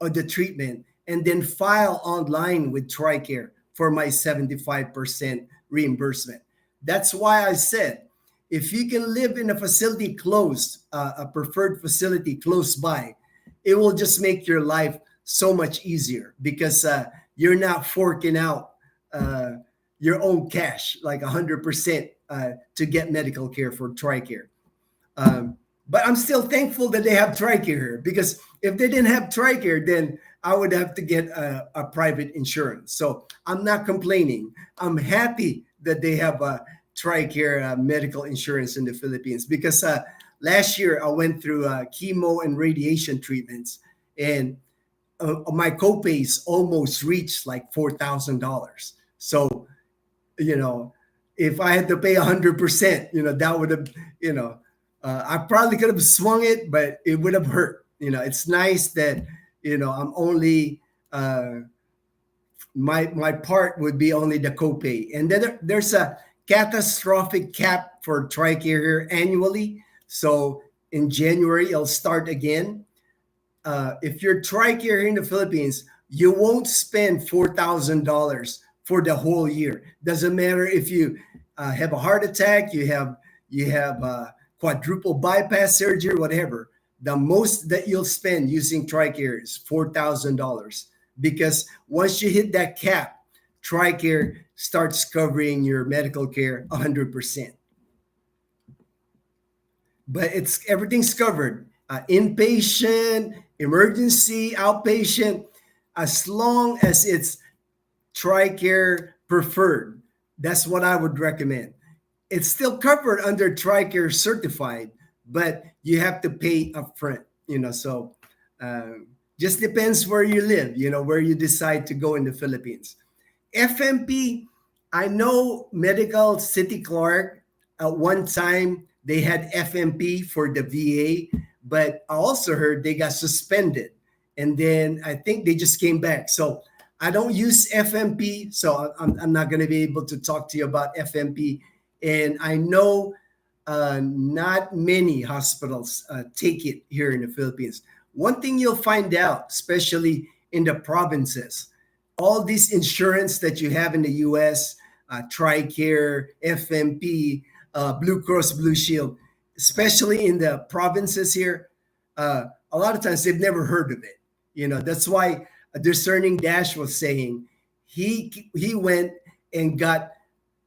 Speaker 1: of the treatment and then file online with Tricare for my 75% reimbursement. That's why I said, if you can live in a facility close, a preferred facility close by, it will just make your life so much easier because you're not forking out your own cash, like 100% to get medical care for Tricare. But I'm still thankful that they have Tricare here, because if they didn't have Tricare, then I would have to get a private insurance. So I'm not complaining. I'm happy that they have a Tricare medical insurance in the Philippines, because last year I went through chemo and radiation treatments, and my copays almost reached like $4,000. So, if I had to pay 100%, that would have, I probably could have swung it, but it would have hurt. It's nice that, I'm only, my part would be only the copay. And then there's a catastrophic cap for Tricare here annually. So in January, it'll start again. If you're Tricare here in the Philippines, you won't spend $4,000 for the whole year. Doesn't matter if you have a heart attack, you have quadruple bypass surgery, whatever. The most that you'll spend using Tricare is $4,000, because once you hit that cap, Tricare starts covering your medical care 100%. But everything's covered. Inpatient, emergency, outpatient, as long as it's Tricare preferred. That's what I would recommend. It's still covered under Tricare certified, but you have to pay upfront. So Just depends where you live, where you decide to go in the Philippines. FMP, I know Medical City Clark at one time they had FMP for the VA, but I also heard they got suspended. And then I think they just came back. So I don't use FMP, so I'm not going to be able to talk to you about FMP. And I know not many hospitals take it here in the Philippines. One thing you'll find out, especially in the provinces, all these insurance that you have in the US, Tricare, FMP, Blue Cross Blue Shield, especially in the provinces here, a lot of times they've never heard of it. That's why Discerning Dash was saying he went and got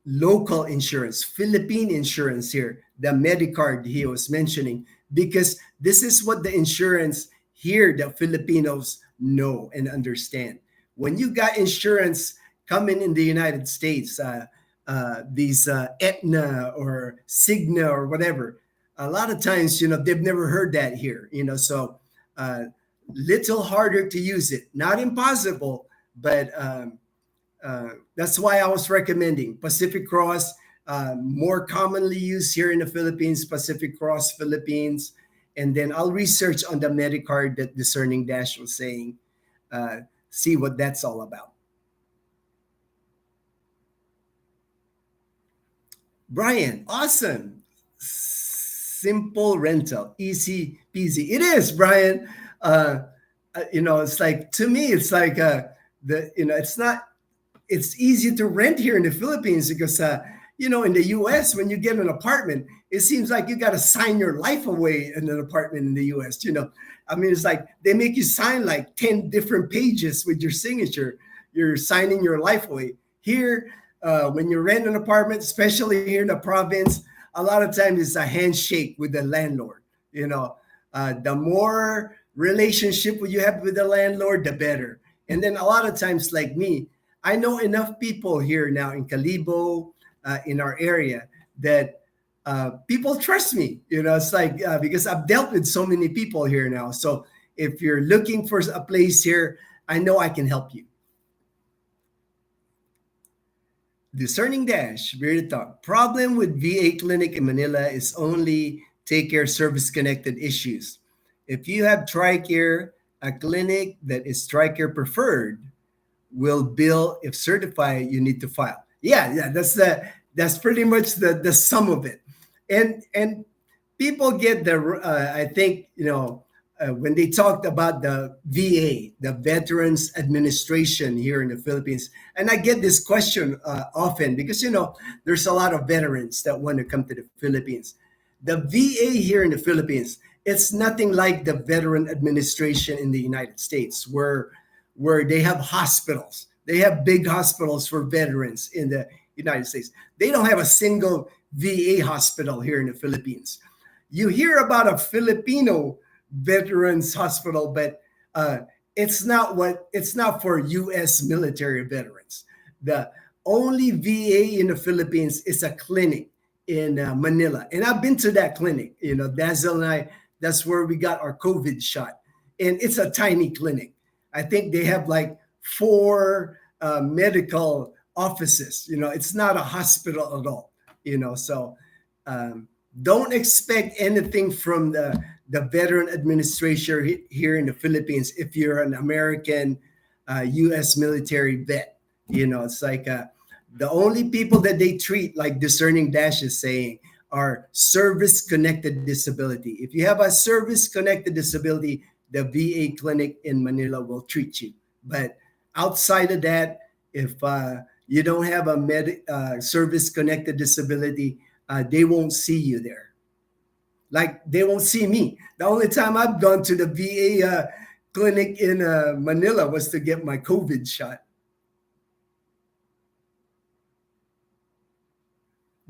Speaker 1: local insurance, Philippine insurance here, the Medicard he was mentioning, because this is what the insurance here that Filipinos know and understand. When you got insurance coming in the United States, these Aetna or Cigna or whatever, a lot of times, they've never heard that here, so little harder to use it. Not impossible, but that's why I was recommending Pacific Cross, more commonly used here in the Philippines, Pacific Cross Philippines. And then I'll research on the Medicard that Discerning Dash was saying, see what that's all about. Brian, awesome. Simple rental, easy peasy. It is, Brian. It's like, to me, it's like it's easy to rent here in the Philippines because, in the US, when you get an apartment, it seems like you got to sign your life away in an apartment in the US. It's like they make you sign like 10 different pages with your signature. You're signing your life away. Here, when you rent an apartment, especially here in the province, a lot of times it's a handshake with the landlord. The more relationship you have with the landlord, the better. And then a lot of times, like me, I know enough people here now in Calibo, in our area, that people trust me. It's like because I've dealt with so many people here now. So if you're looking for a place here, I know I can help you. Discerning Dash, here to talk. Problem with VA clinic in Manila is only take care service connected issues. If you have Tricare, a clinic that is Tricare preferred will bill if certified. You need to file. Yeah, that's pretty much the sum of it. And people get I think when they talked about the VA, the Veterans Administration here in the Philippines, and I get this question often because there's a lot of veterans that want to come to the Philippines. The VA here in the Philippines, it's nothing like the Veteran Administration in the United States, where they have hospitals. They have big hospitals for veterans in the United States. They don't have a single VA hospital here in the Philippines. You hear about a Filipino veterans hospital, but it's not for U.S. military veterans. The only VA in the Philippines is a clinic in Manila, and I've been to that clinic. Dazzle and I, that's where we got our COVID shot, and it's a tiny clinic. I think they have like 4 medical offices. It's not a hospital at all. So don't expect anything from the Veteran Administration here in the Philippines if you're an American U.S. military vet. It's like the only people that they treat, like Discerning Dash is saying, are service-connected disability. If you have a service-connected disability, the VA clinic in Manila will treat you. But outside of that, if you don't have a service-connected disability, they won't see you there. Like they won't see me. The only time I've gone to the VA clinic in Manila was to get my COVID shot.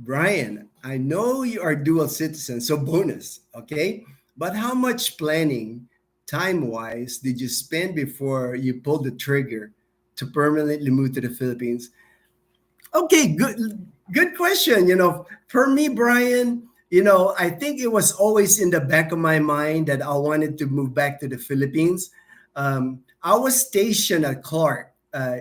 Speaker 1: Brian, I know you are dual citizen, so bonus, okay? But how much planning, time-wise, did you spend before you pulled the trigger to permanently move to the Philippines? Okay, good question. For me, Brian, I think it was always in the back of my mind that I wanted to move back to the Philippines. I was stationed at Clark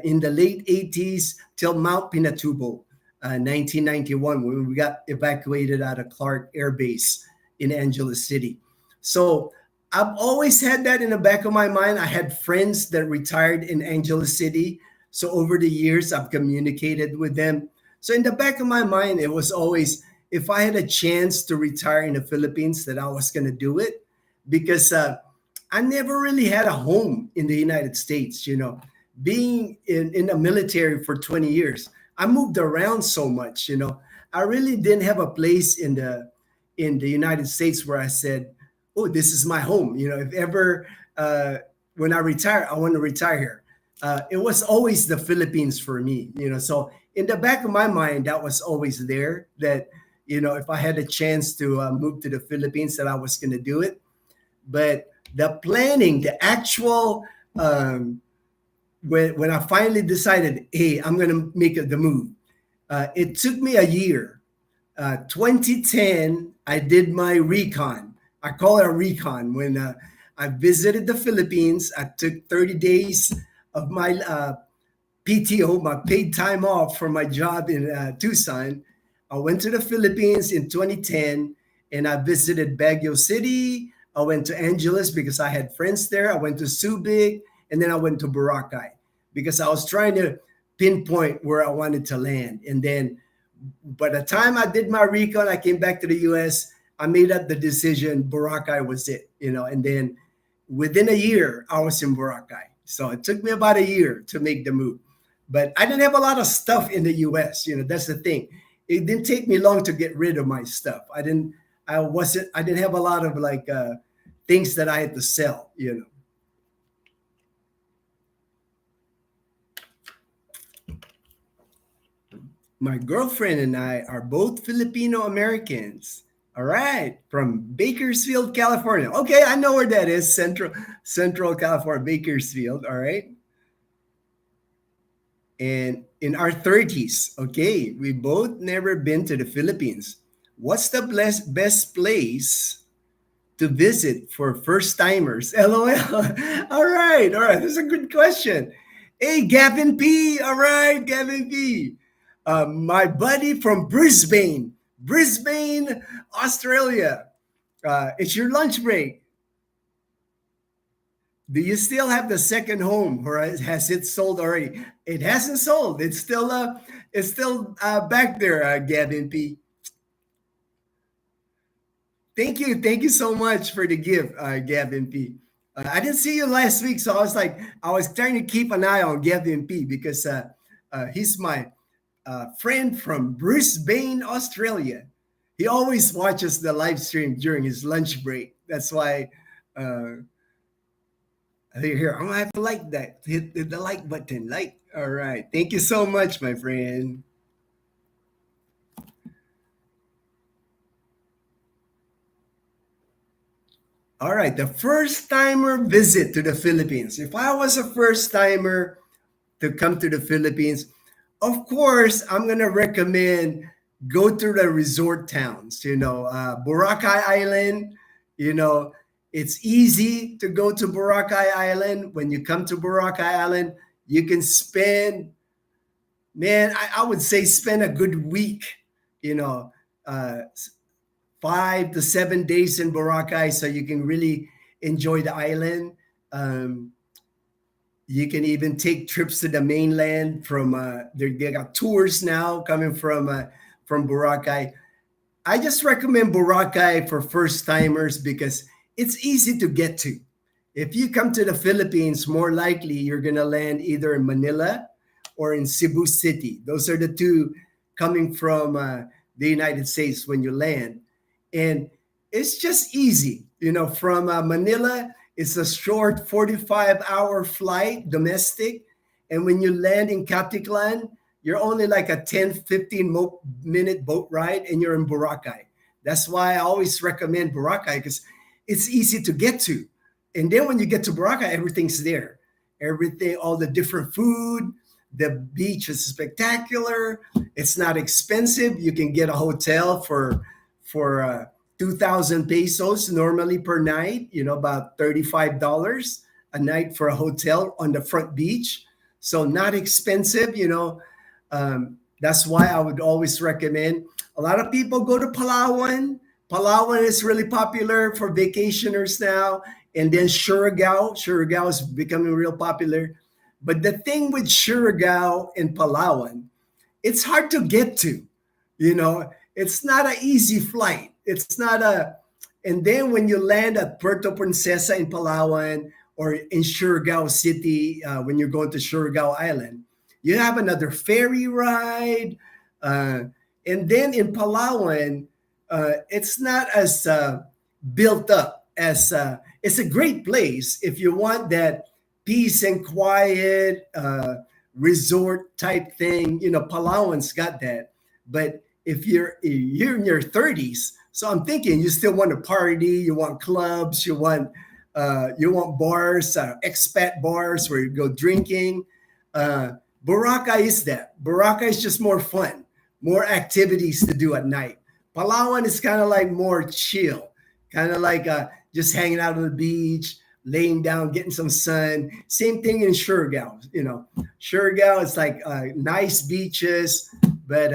Speaker 1: in the late 80s till Mount Pinatubo, 1991, when we got evacuated out of Clark Air Base in Angeles City. So I've always had that in the back of my mind. I had friends that retired in Angeles City. So over the years, I've communicated with them. So in the back of my mind, it was always, if I had a chance to retire in the Philippines, that I was going to do it, because I never really had a home in the United States. Being in the military for 20 years, I moved around so much. I really didn't have a place in the United States where I said, "Oh, this is my home." If ever when I retire, I want to retire here. It was always the Philippines for me. So in the back of my mind, that was always there. That if I had a chance to move to the Philippines, that I was going to do it. But the planning, the actual, when I finally decided, hey, I'm going to make the move, it took me a year. 2010, I did my recon. I call it a recon. When I visited the Philippines, I took 30 days of my PTO, my paid time off from my job in Tucson. I went to the Philippines in 2010, and I visited Baguio City. I went to Angeles because I had friends there. I went to Subic, and then I went to Boracay because I was trying to pinpoint where I wanted to land. And then by the time I did my recon, I came back to the US. I made up the decision Boracay was it, and then within a year, I was in Boracay. So it took me about a year to make the move. But I didn't have a lot of stuff in the US. That's the thing. It didn't take me long to get rid of my stuff. I didn't have a lot of things that I had to sell. My girlfriend and I are both Filipino Americans. All right, from Bakersfield, California. Okay, I know where that is. Central California, Bakersfield. All right. And in our 30s, okay, we both never been to the Philippines. What's the best place to visit for first timers? LOL. All right. That's a good question. Hey, Gavin P. All right, Gavin P. My buddy from Brisbane, Australia. It's your lunch break. Do you still have the second home, or has it sold already? It hasn't sold. It's still back there, Gavin P. Thank you so much for the gift, Gavin P. I didn't see you last week, so I was trying to keep an eye on Gavin P because he's my friend from Brisbane, Australia. He always watches the live stream during his lunch break. That's why here I'm gonna have to like that. Hit the like button. All right. Thank you so much, my friend. All right, the first timer visit to the Philippines. If I was a first timer to come to the Philippines, of course, I'm going to recommend go to the resort towns, Boracay Island, it's easy to go to Boracay Island. When you come to Boracay Island, you can spend, man, I would say spend a good week, 5 to 7 days in Boracay, so you can really enjoy the island. You can even take trips to the mainland from they got tours now coming from Boracay. I just recommend Boracay for first timers because it's easy to get to. If you come to the Philippines, more likely you're gonna land either in Manila or in Cebu City. Those are the two coming from the United States when you land. And it's just easy, from Manila, it's a short 45-hour flight, domestic. And when you land in Aklan, you're only like a 10, 15-minute boat ride and you're in Boracay. That's why I always recommend Boracay because it's easy to get to. And then when you get to Boracay, everything's there. Everything, all the different food, the beach is spectacular. It's not expensive. You can get a hotel for 2,000 pesos normally per night, about $35. a night for a hotel on the front beach. So not expensive, that's why I would always recommend. A lot of people go to Palawan. Palawan is really popular for vacationers now. And then Surigao. Surigao is becoming real popular. But the thing with Surigao and Palawan, it's hard to get to. It's not an easy flight. It's not a, and then when you land at Puerto Princesa in Palawan or in Surigao City, when you're going to Surigao Island, you have another ferry ride. And then in Palawan, it's not as built up as it's a great place if you want that peace and quiet resort type thing. Palawan's got that. But if you're in your 30s, so I'm thinking you still want to party, you want clubs, you want bars, expat bars where you go drinking. Boracay is that. Boracay is just more fun, more activities to do at night. Palawan is kind of like more chill, kind of like just hanging out on the beach, laying down, getting some sun. Same thing in Surigao. Surigao is like nice beaches, but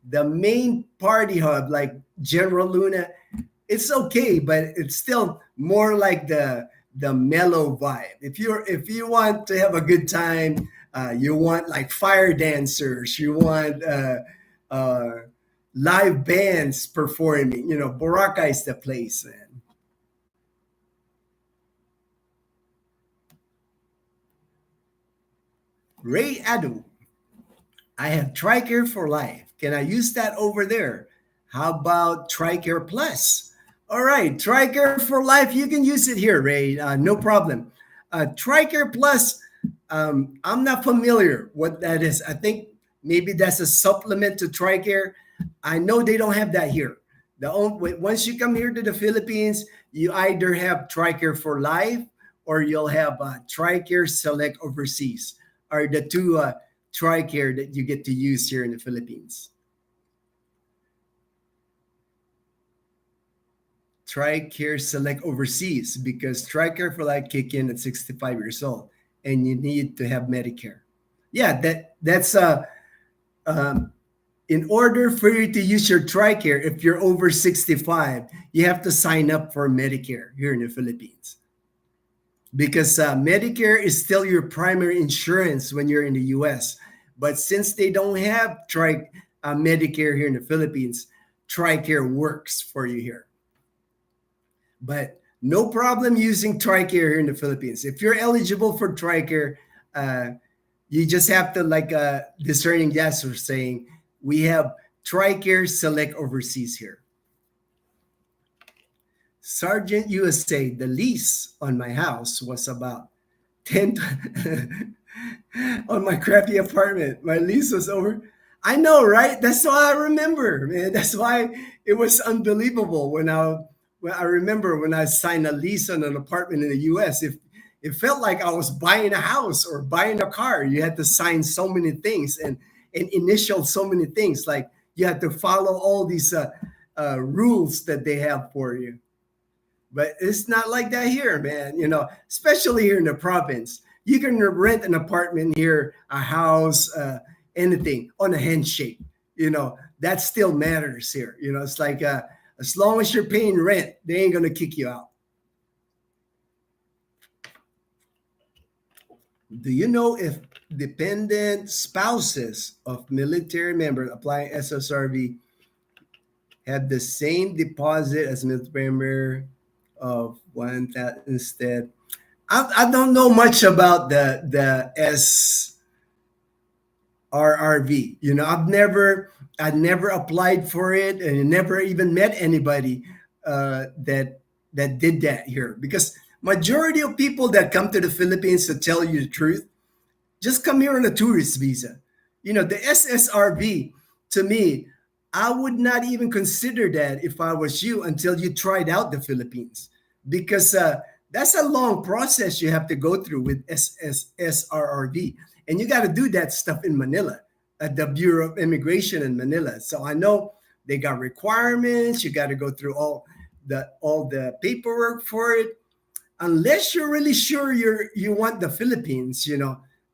Speaker 1: the main party hub, like General Luna, it's okay, but it's still more like the mellow vibe. If you want to have a good time, you want like fire dancers, you want live bands performing. Boracay is the place, man. Ray Adu, I have Tricare for life. Can I use that over there? How about Tricare Plus? All right, Tricare for life. You can use it here, Ray. No problem. Tricare Plus. I'm not familiar what that is. I think maybe that's a supplement to Tricare. I know they don't have that here. Once you come here to the Philippines, you either have Tricare for life or you'll have Tricare Select Overseas, are the two Tricare that you get to use here in the Philippines. Tricare Select Overseas, because Tricare for life kick in at 65 years old and you need to have Medicare. Yeah, that's in order for you to use your Tricare, if you're over 65, you have to sign up for Medicare here in the Philippines. Because Medicare is still your primary insurance when you're in the US. But since they don't have Medicare here in the Philippines, Tricare works for you here. But no problem using Tricare here in the Philippines. If you're eligible for Tricare, you just have to, like discerning yes or saying, we have Tricare Select Overseas here. Sergeant USA, the lease on my house was about 10 on my crappy apartment. My lease was over. I know, right? That's why I remember, man. That's why it was unbelievable when I remember when I signed a lease on an apartment in the US. If it felt like I was buying a house or buying a car, you had to sign so many things and initial so many things. Like you had to follow all these rules that they have for you. But it's not like that here, man. Especially here in the province. You can rent an apartment here, a house, anything on a handshake. That still matters here. It's like as long as you're paying rent, they ain't going to kick you out. Do you know if dependent spouses of military members applying SSRV have the same deposit as military member of one that instead? I don't know much about the SRRV. I've never applied for it and never even met anybody that did that here, because majority of people that come to the Philippines, to tell you the truth, just come here on a tourist visa. The SSRV, to me, I would not even consider that if I was you until you tried out the Philippines, because that's a long process you have to go through with SRRV. And you got to do that stuff in Manila, at the Bureau of Immigration in Manila. So I know they got requirements. You got to go through all the paperwork for it. unless you're really sure you want the Philippines,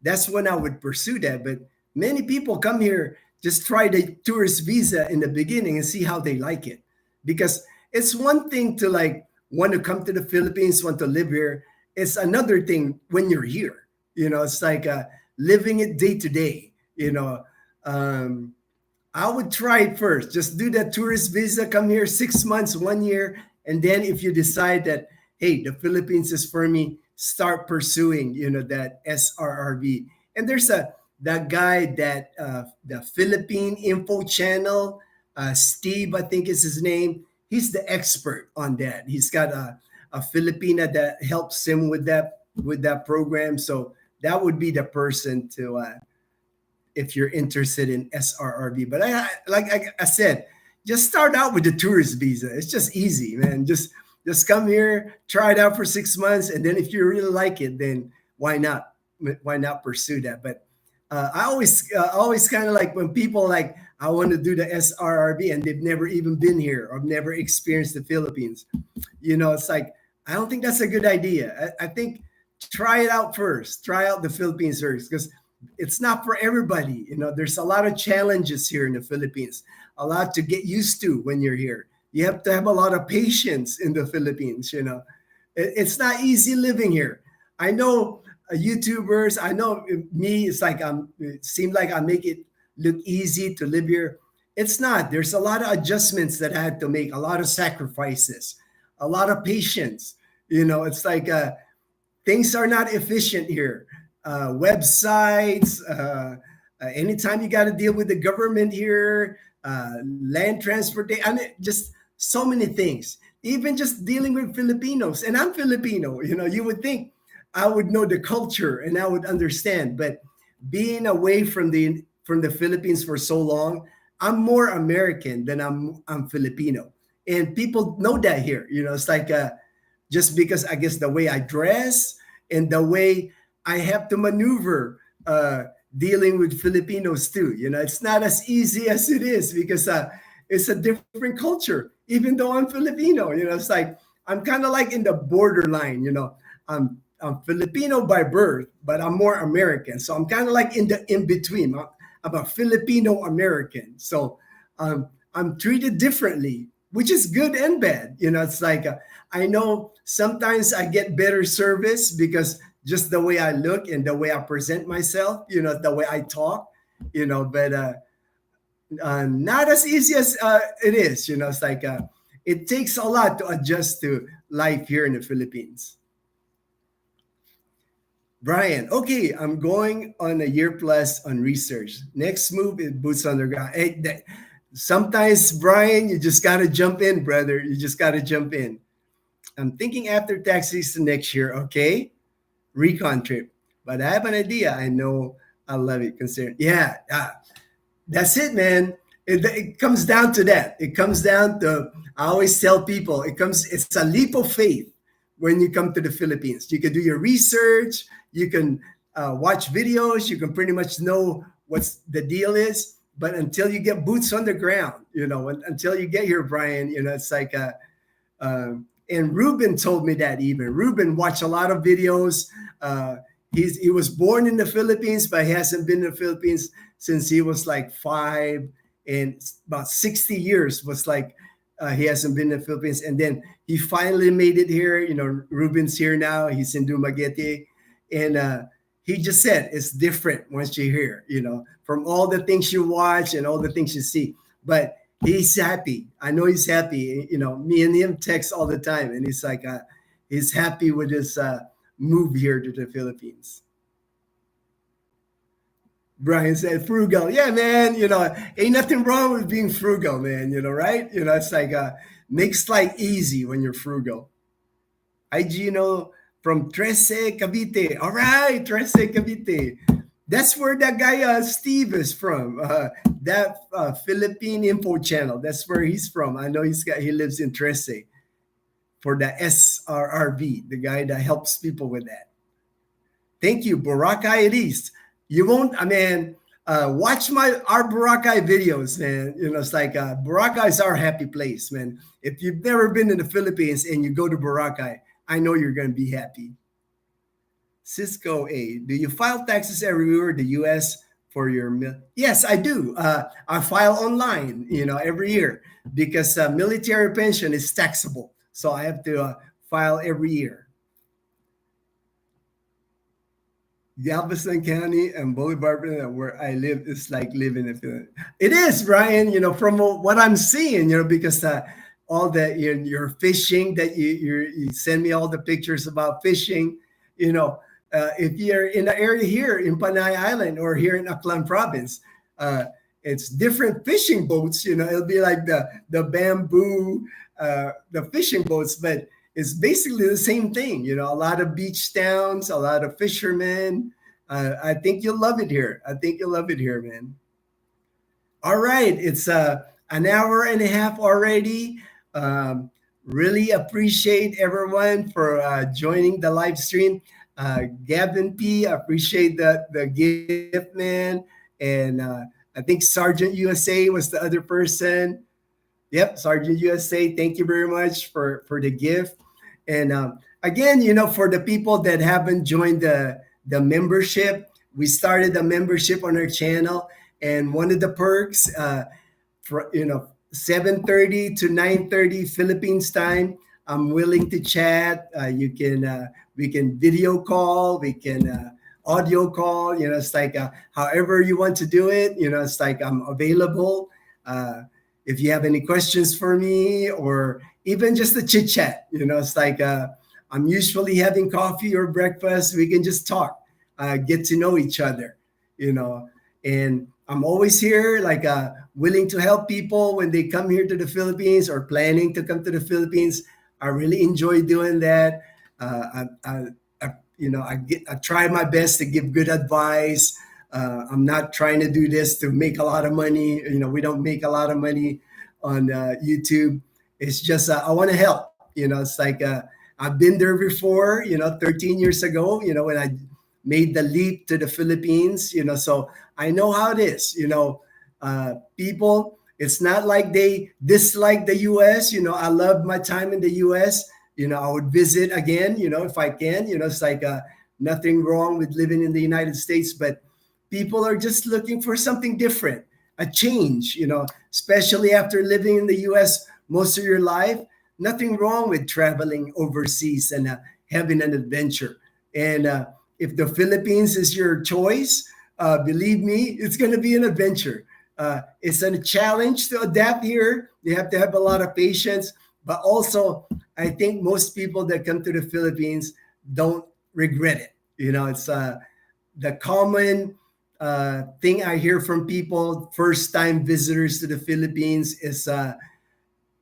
Speaker 1: that's when I would pursue that. But many people come here, just try the tourist visa in the beginning and see how they like it. Because it's one thing to like want to come to the Philippines, want to live here. It's another thing when you're here. It's like living it day to day. I would try it first. Just do that tourist visa, come here 6 months, 1 year. And then if you decide that, hey, the Philippines is for me, start pursuing, that SRRB. And there's that guy that the Philippine Info Channel, Steve, I think is his name. He's the expert on that. He's got a Filipina that helps him with that program. So that would be the person to if you're interested in SRRB. But like I said, just start out with the tourist visa. It's just easy, man. Just come here, try it out for 6 months, and then if you really like it, then why not? Why not pursue that? But I always kind of like when people like, I want to do the SRRB and they've never even been here or never experienced the Philippines. It's like, I don't think that's a good idea. I think try it out first. Try out the Philippines first, because it's not for everybody. There's a lot of challenges here in the Philippines, a lot to get used to when you're here. You have to have a lot of patience in the Philippines. It's not easy living here. I know YouTubers, I know me, it's like it seemed like I make it look easy to live here. It's not. There's a lot of adjustments that I had to make, a lot of sacrifices, a lot of patience. It's like things are not efficient here. Websites, anytime you got to deal with the government here, land transportation, I mean, just so many things. Even just dealing with Filipinos, and I'm Filipino. You would think I would know the culture and I would understand, but being away from the Philippines for so long, I'm more American than I'm Filipino, and people know that here. It's like just because I guess the way I dress and the way I have to maneuver dealing with Filipinos too. It's not as easy as it is because it's a different culture. Even though I'm Filipino, it's like I'm kind of like in the borderline. I'm Filipino by birth, but I'm more American. So I'm kind of like in between. I'm a Filipino American. So I'm treated differently, which is good and bad. It's like I know sometimes I get better service because just the way I look and the way I present myself, the way I talk, but not as easy as it is. It's like it takes a lot to adjust to life here in the Philippines. Brian, okay, I'm going on a year plus on research. Next move is boots on the ground. Hey, sometimes, Brian, you just got to jump in, brother. You just got to jump in. I'm thinking after tax season next year, okay? Recon trip. But I have an idea. I know I love it. Yeah, that's it, man. It comes down to that. It comes down to, I always tell people, it's a leap of faith when you come to the Philippines. You can do your research. You can watch videos. You can pretty much know what the deal is. But until you get boots on the ground, until you get here, Brian, it's like, and Ruben told me that even. Ruben watched a lot of videos. He was born in the Philippines, but he hasn't been in the Philippines since he was like 5, and about 60 years was like he hasn't been in the Philippines. And then he finally made it here. Ruben's here now. He's in Dumaguete. And he just said it's different once you're here, from all the things you watch and all the things you see. But he's happy. I know he's happy. Me and him text all the time. And he's like, he's happy with his move here to the Philippines. Brian said frugal. Yeah, man, ain't nothing wrong with being frugal, man, right? It's like makes life easy when you're frugal. Hi, Ginno from Trece, Cavite. All right, Trece, Cavite. That's where that guy Steve is from. That Philippine Info Channel. That's where he's from. I know he lives in Trece for the SRRB, the guy that helps people with that. Thank you, Boracay East. You won't, watch our Boracay videos, man. It's like Boracay is our happy place, man. If you've never been in the Philippines and you go to Boracay, I know you're going to be happy. Cisco A, do you file taxes everywhere in the US for your Yes, I do. I file online, every year because military pension is taxable. So I have to file every year. Galveston County and Bolivar, where I live, is like living in Finland. It is, Brian. From what I'm seeing, because all that you're fishing, that you send me all the pictures about fishing. If you're in the area here in Panay Island or here in Aklan Province, uh, it's different fishing boats. It'll be like the bamboo, the fishing boats, but it's basically the same thing. A lot of beach towns, a lot of fishermen. I think you'll love it here. I think you'll love it here, man. All right, it's an hour and a half already. Really appreciate everyone for joining the live stream. Gavin P, appreciate the gift, man. And I think Sergeant USA was the other person. Yep, Sergeant USA, thank you very much for the gift. And again, for the people that haven't joined the membership, we started a membership on our channel, and one of the perks, for 7:30 to 9:30 Philippines time, I'm willing to chat. We can video call, we can audio call. It's like however you want to do it. It's like I'm available. If you have any questions for me, or even just a chit chat, it's like I'm usually having coffee or breakfast. We can just talk, get to know each other, and I'm always here, like willing to help people when they come here to the Philippines or planning to come to the Philippines. I really enjoy doing that. I try my best to give good advice. I'm not trying to do this to make a lot of money. We don't make a lot of money on YouTube. It's just I want to help. It's like I've been there before. 13 years ago. When I made the leap to the Philippines. So I know how it is. People. It's not like they dislike the U.S. I love my time in the U.S. I would visit again. If I can. It's like nothing wrong with living in the United States, but people are just looking for something different, a change, especially after living in the US most of your life. Nothing wrong with traveling overseas and having an adventure. And if the Philippines is your choice, believe me, it's going to be an adventure. It's a challenge to adapt here. You have to have a lot of patience, but also I think most people that come to the Philippines don't regret it. It's the common thing I hear from people, first time visitors to the Philippines, is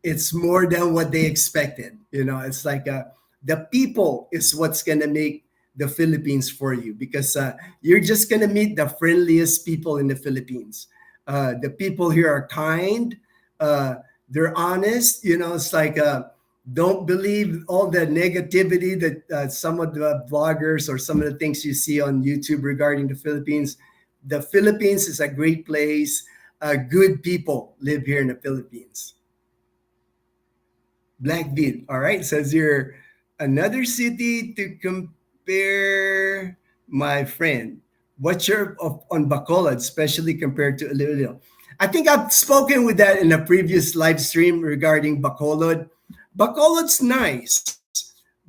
Speaker 1: it's more than what they expected. It's like the people is what's going to make the Philippines for you, because you're just going to meet the friendliest people in the Philippines. The people here are kind. They're honest. It's like don't believe all the negativity that some of the vloggers or some of the things you see on YouTube regarding the Philippines. The Philippines is a great place. Good people live here in the Philippines. Blackbeard, all right, says you're another city to compare, my friend. What's your on Bacolod, especially compared to Iloilo? I think I've spoken with that in a previous live stream regarding Bacolod. Bacolod's nice,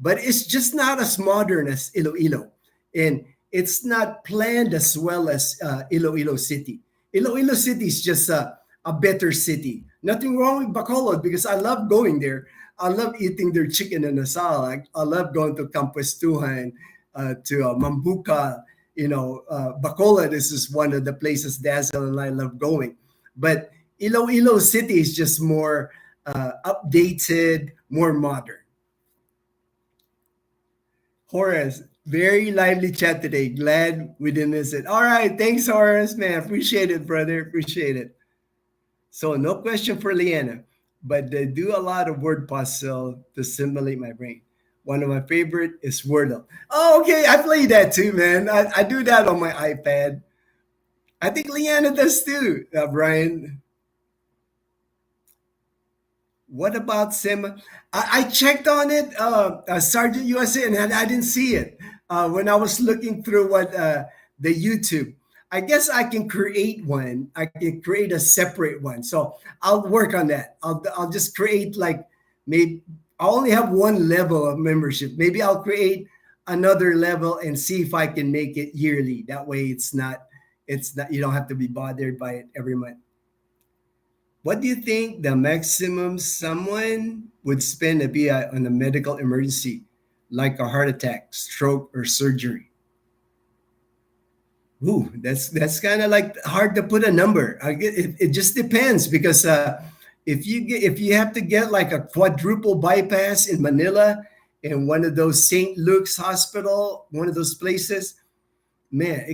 Speaker 1: but it's just not as modern as Iloilo. And it's not planned as well as Iloilo City. Iloilo City is just a better city. Nothing wrong with Bacolod because I love going there. I love eating their chicken and asal. I love going to Campuestuhan, to Mambuca. Bacolod is just one of the places Dazzle and I love going. But Iloilo City is just more updated, more modern. Horace, very lively chat today. Glad we didn't miss it. All right. Thanks, Horace, man. Appreciate it, brother. Appreciate it. So no question for Leanna, but they do a lot of word puzzle to stimulate my brain. One of my favorite is Wordle. Oh, okay. I play that too, man. I do that on my iPad. I think Leanna does too, Brian. What about Sim? I checked on it, Sergeant USA, and I didn't see it when I was looking through what the YouTube. I guess I can create one. I can create a separate one. So I'll work on that. I'll just create like maybe I only have one level of membership. Maybe I'll create another level and see if I can make it yearly. That way, it's not you don't have to be bothered by it every month. What do you think the maximum someone would spend to be on a medical emergency, like a heart attack, stroke, or surgery? Ooh, that's kind of like hard to put a number. It just depends because if you have to get like a quadruple bypass in Manila in one of those St. Luke's hospital, one of those places, man,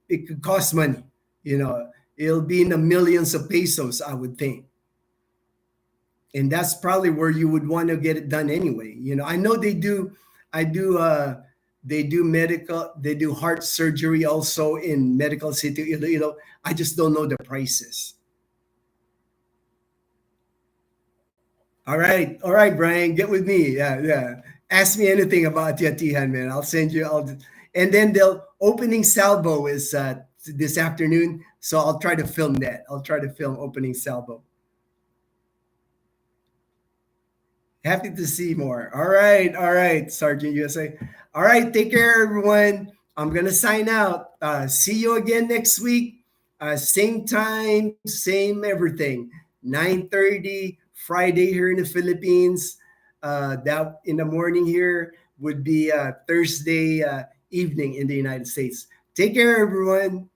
Speaker 1: it could cost money. You know, it'll be in the millions of pesos, I would think. And that's probably where you would want to get it done anyway. I know I do they do medical, they do heart surgery also in Medical City. I just don't know the prices. All right, Brian, get with me. Yeah, yeah. Ask me anything about Yatihan, man. I'll send you. And then the opening salvo is this afternoon, so I'll try to film that. I'll try to film opening salvo. Happy to see more. All right, Sergeant USA. All right, take care, everyone. I'm gonna sign out. See you again next week. Same time, same everything. 9:30 Friday here in the Philippines. That in the morning here would be Thursday evening in the United States. Take care, everyone.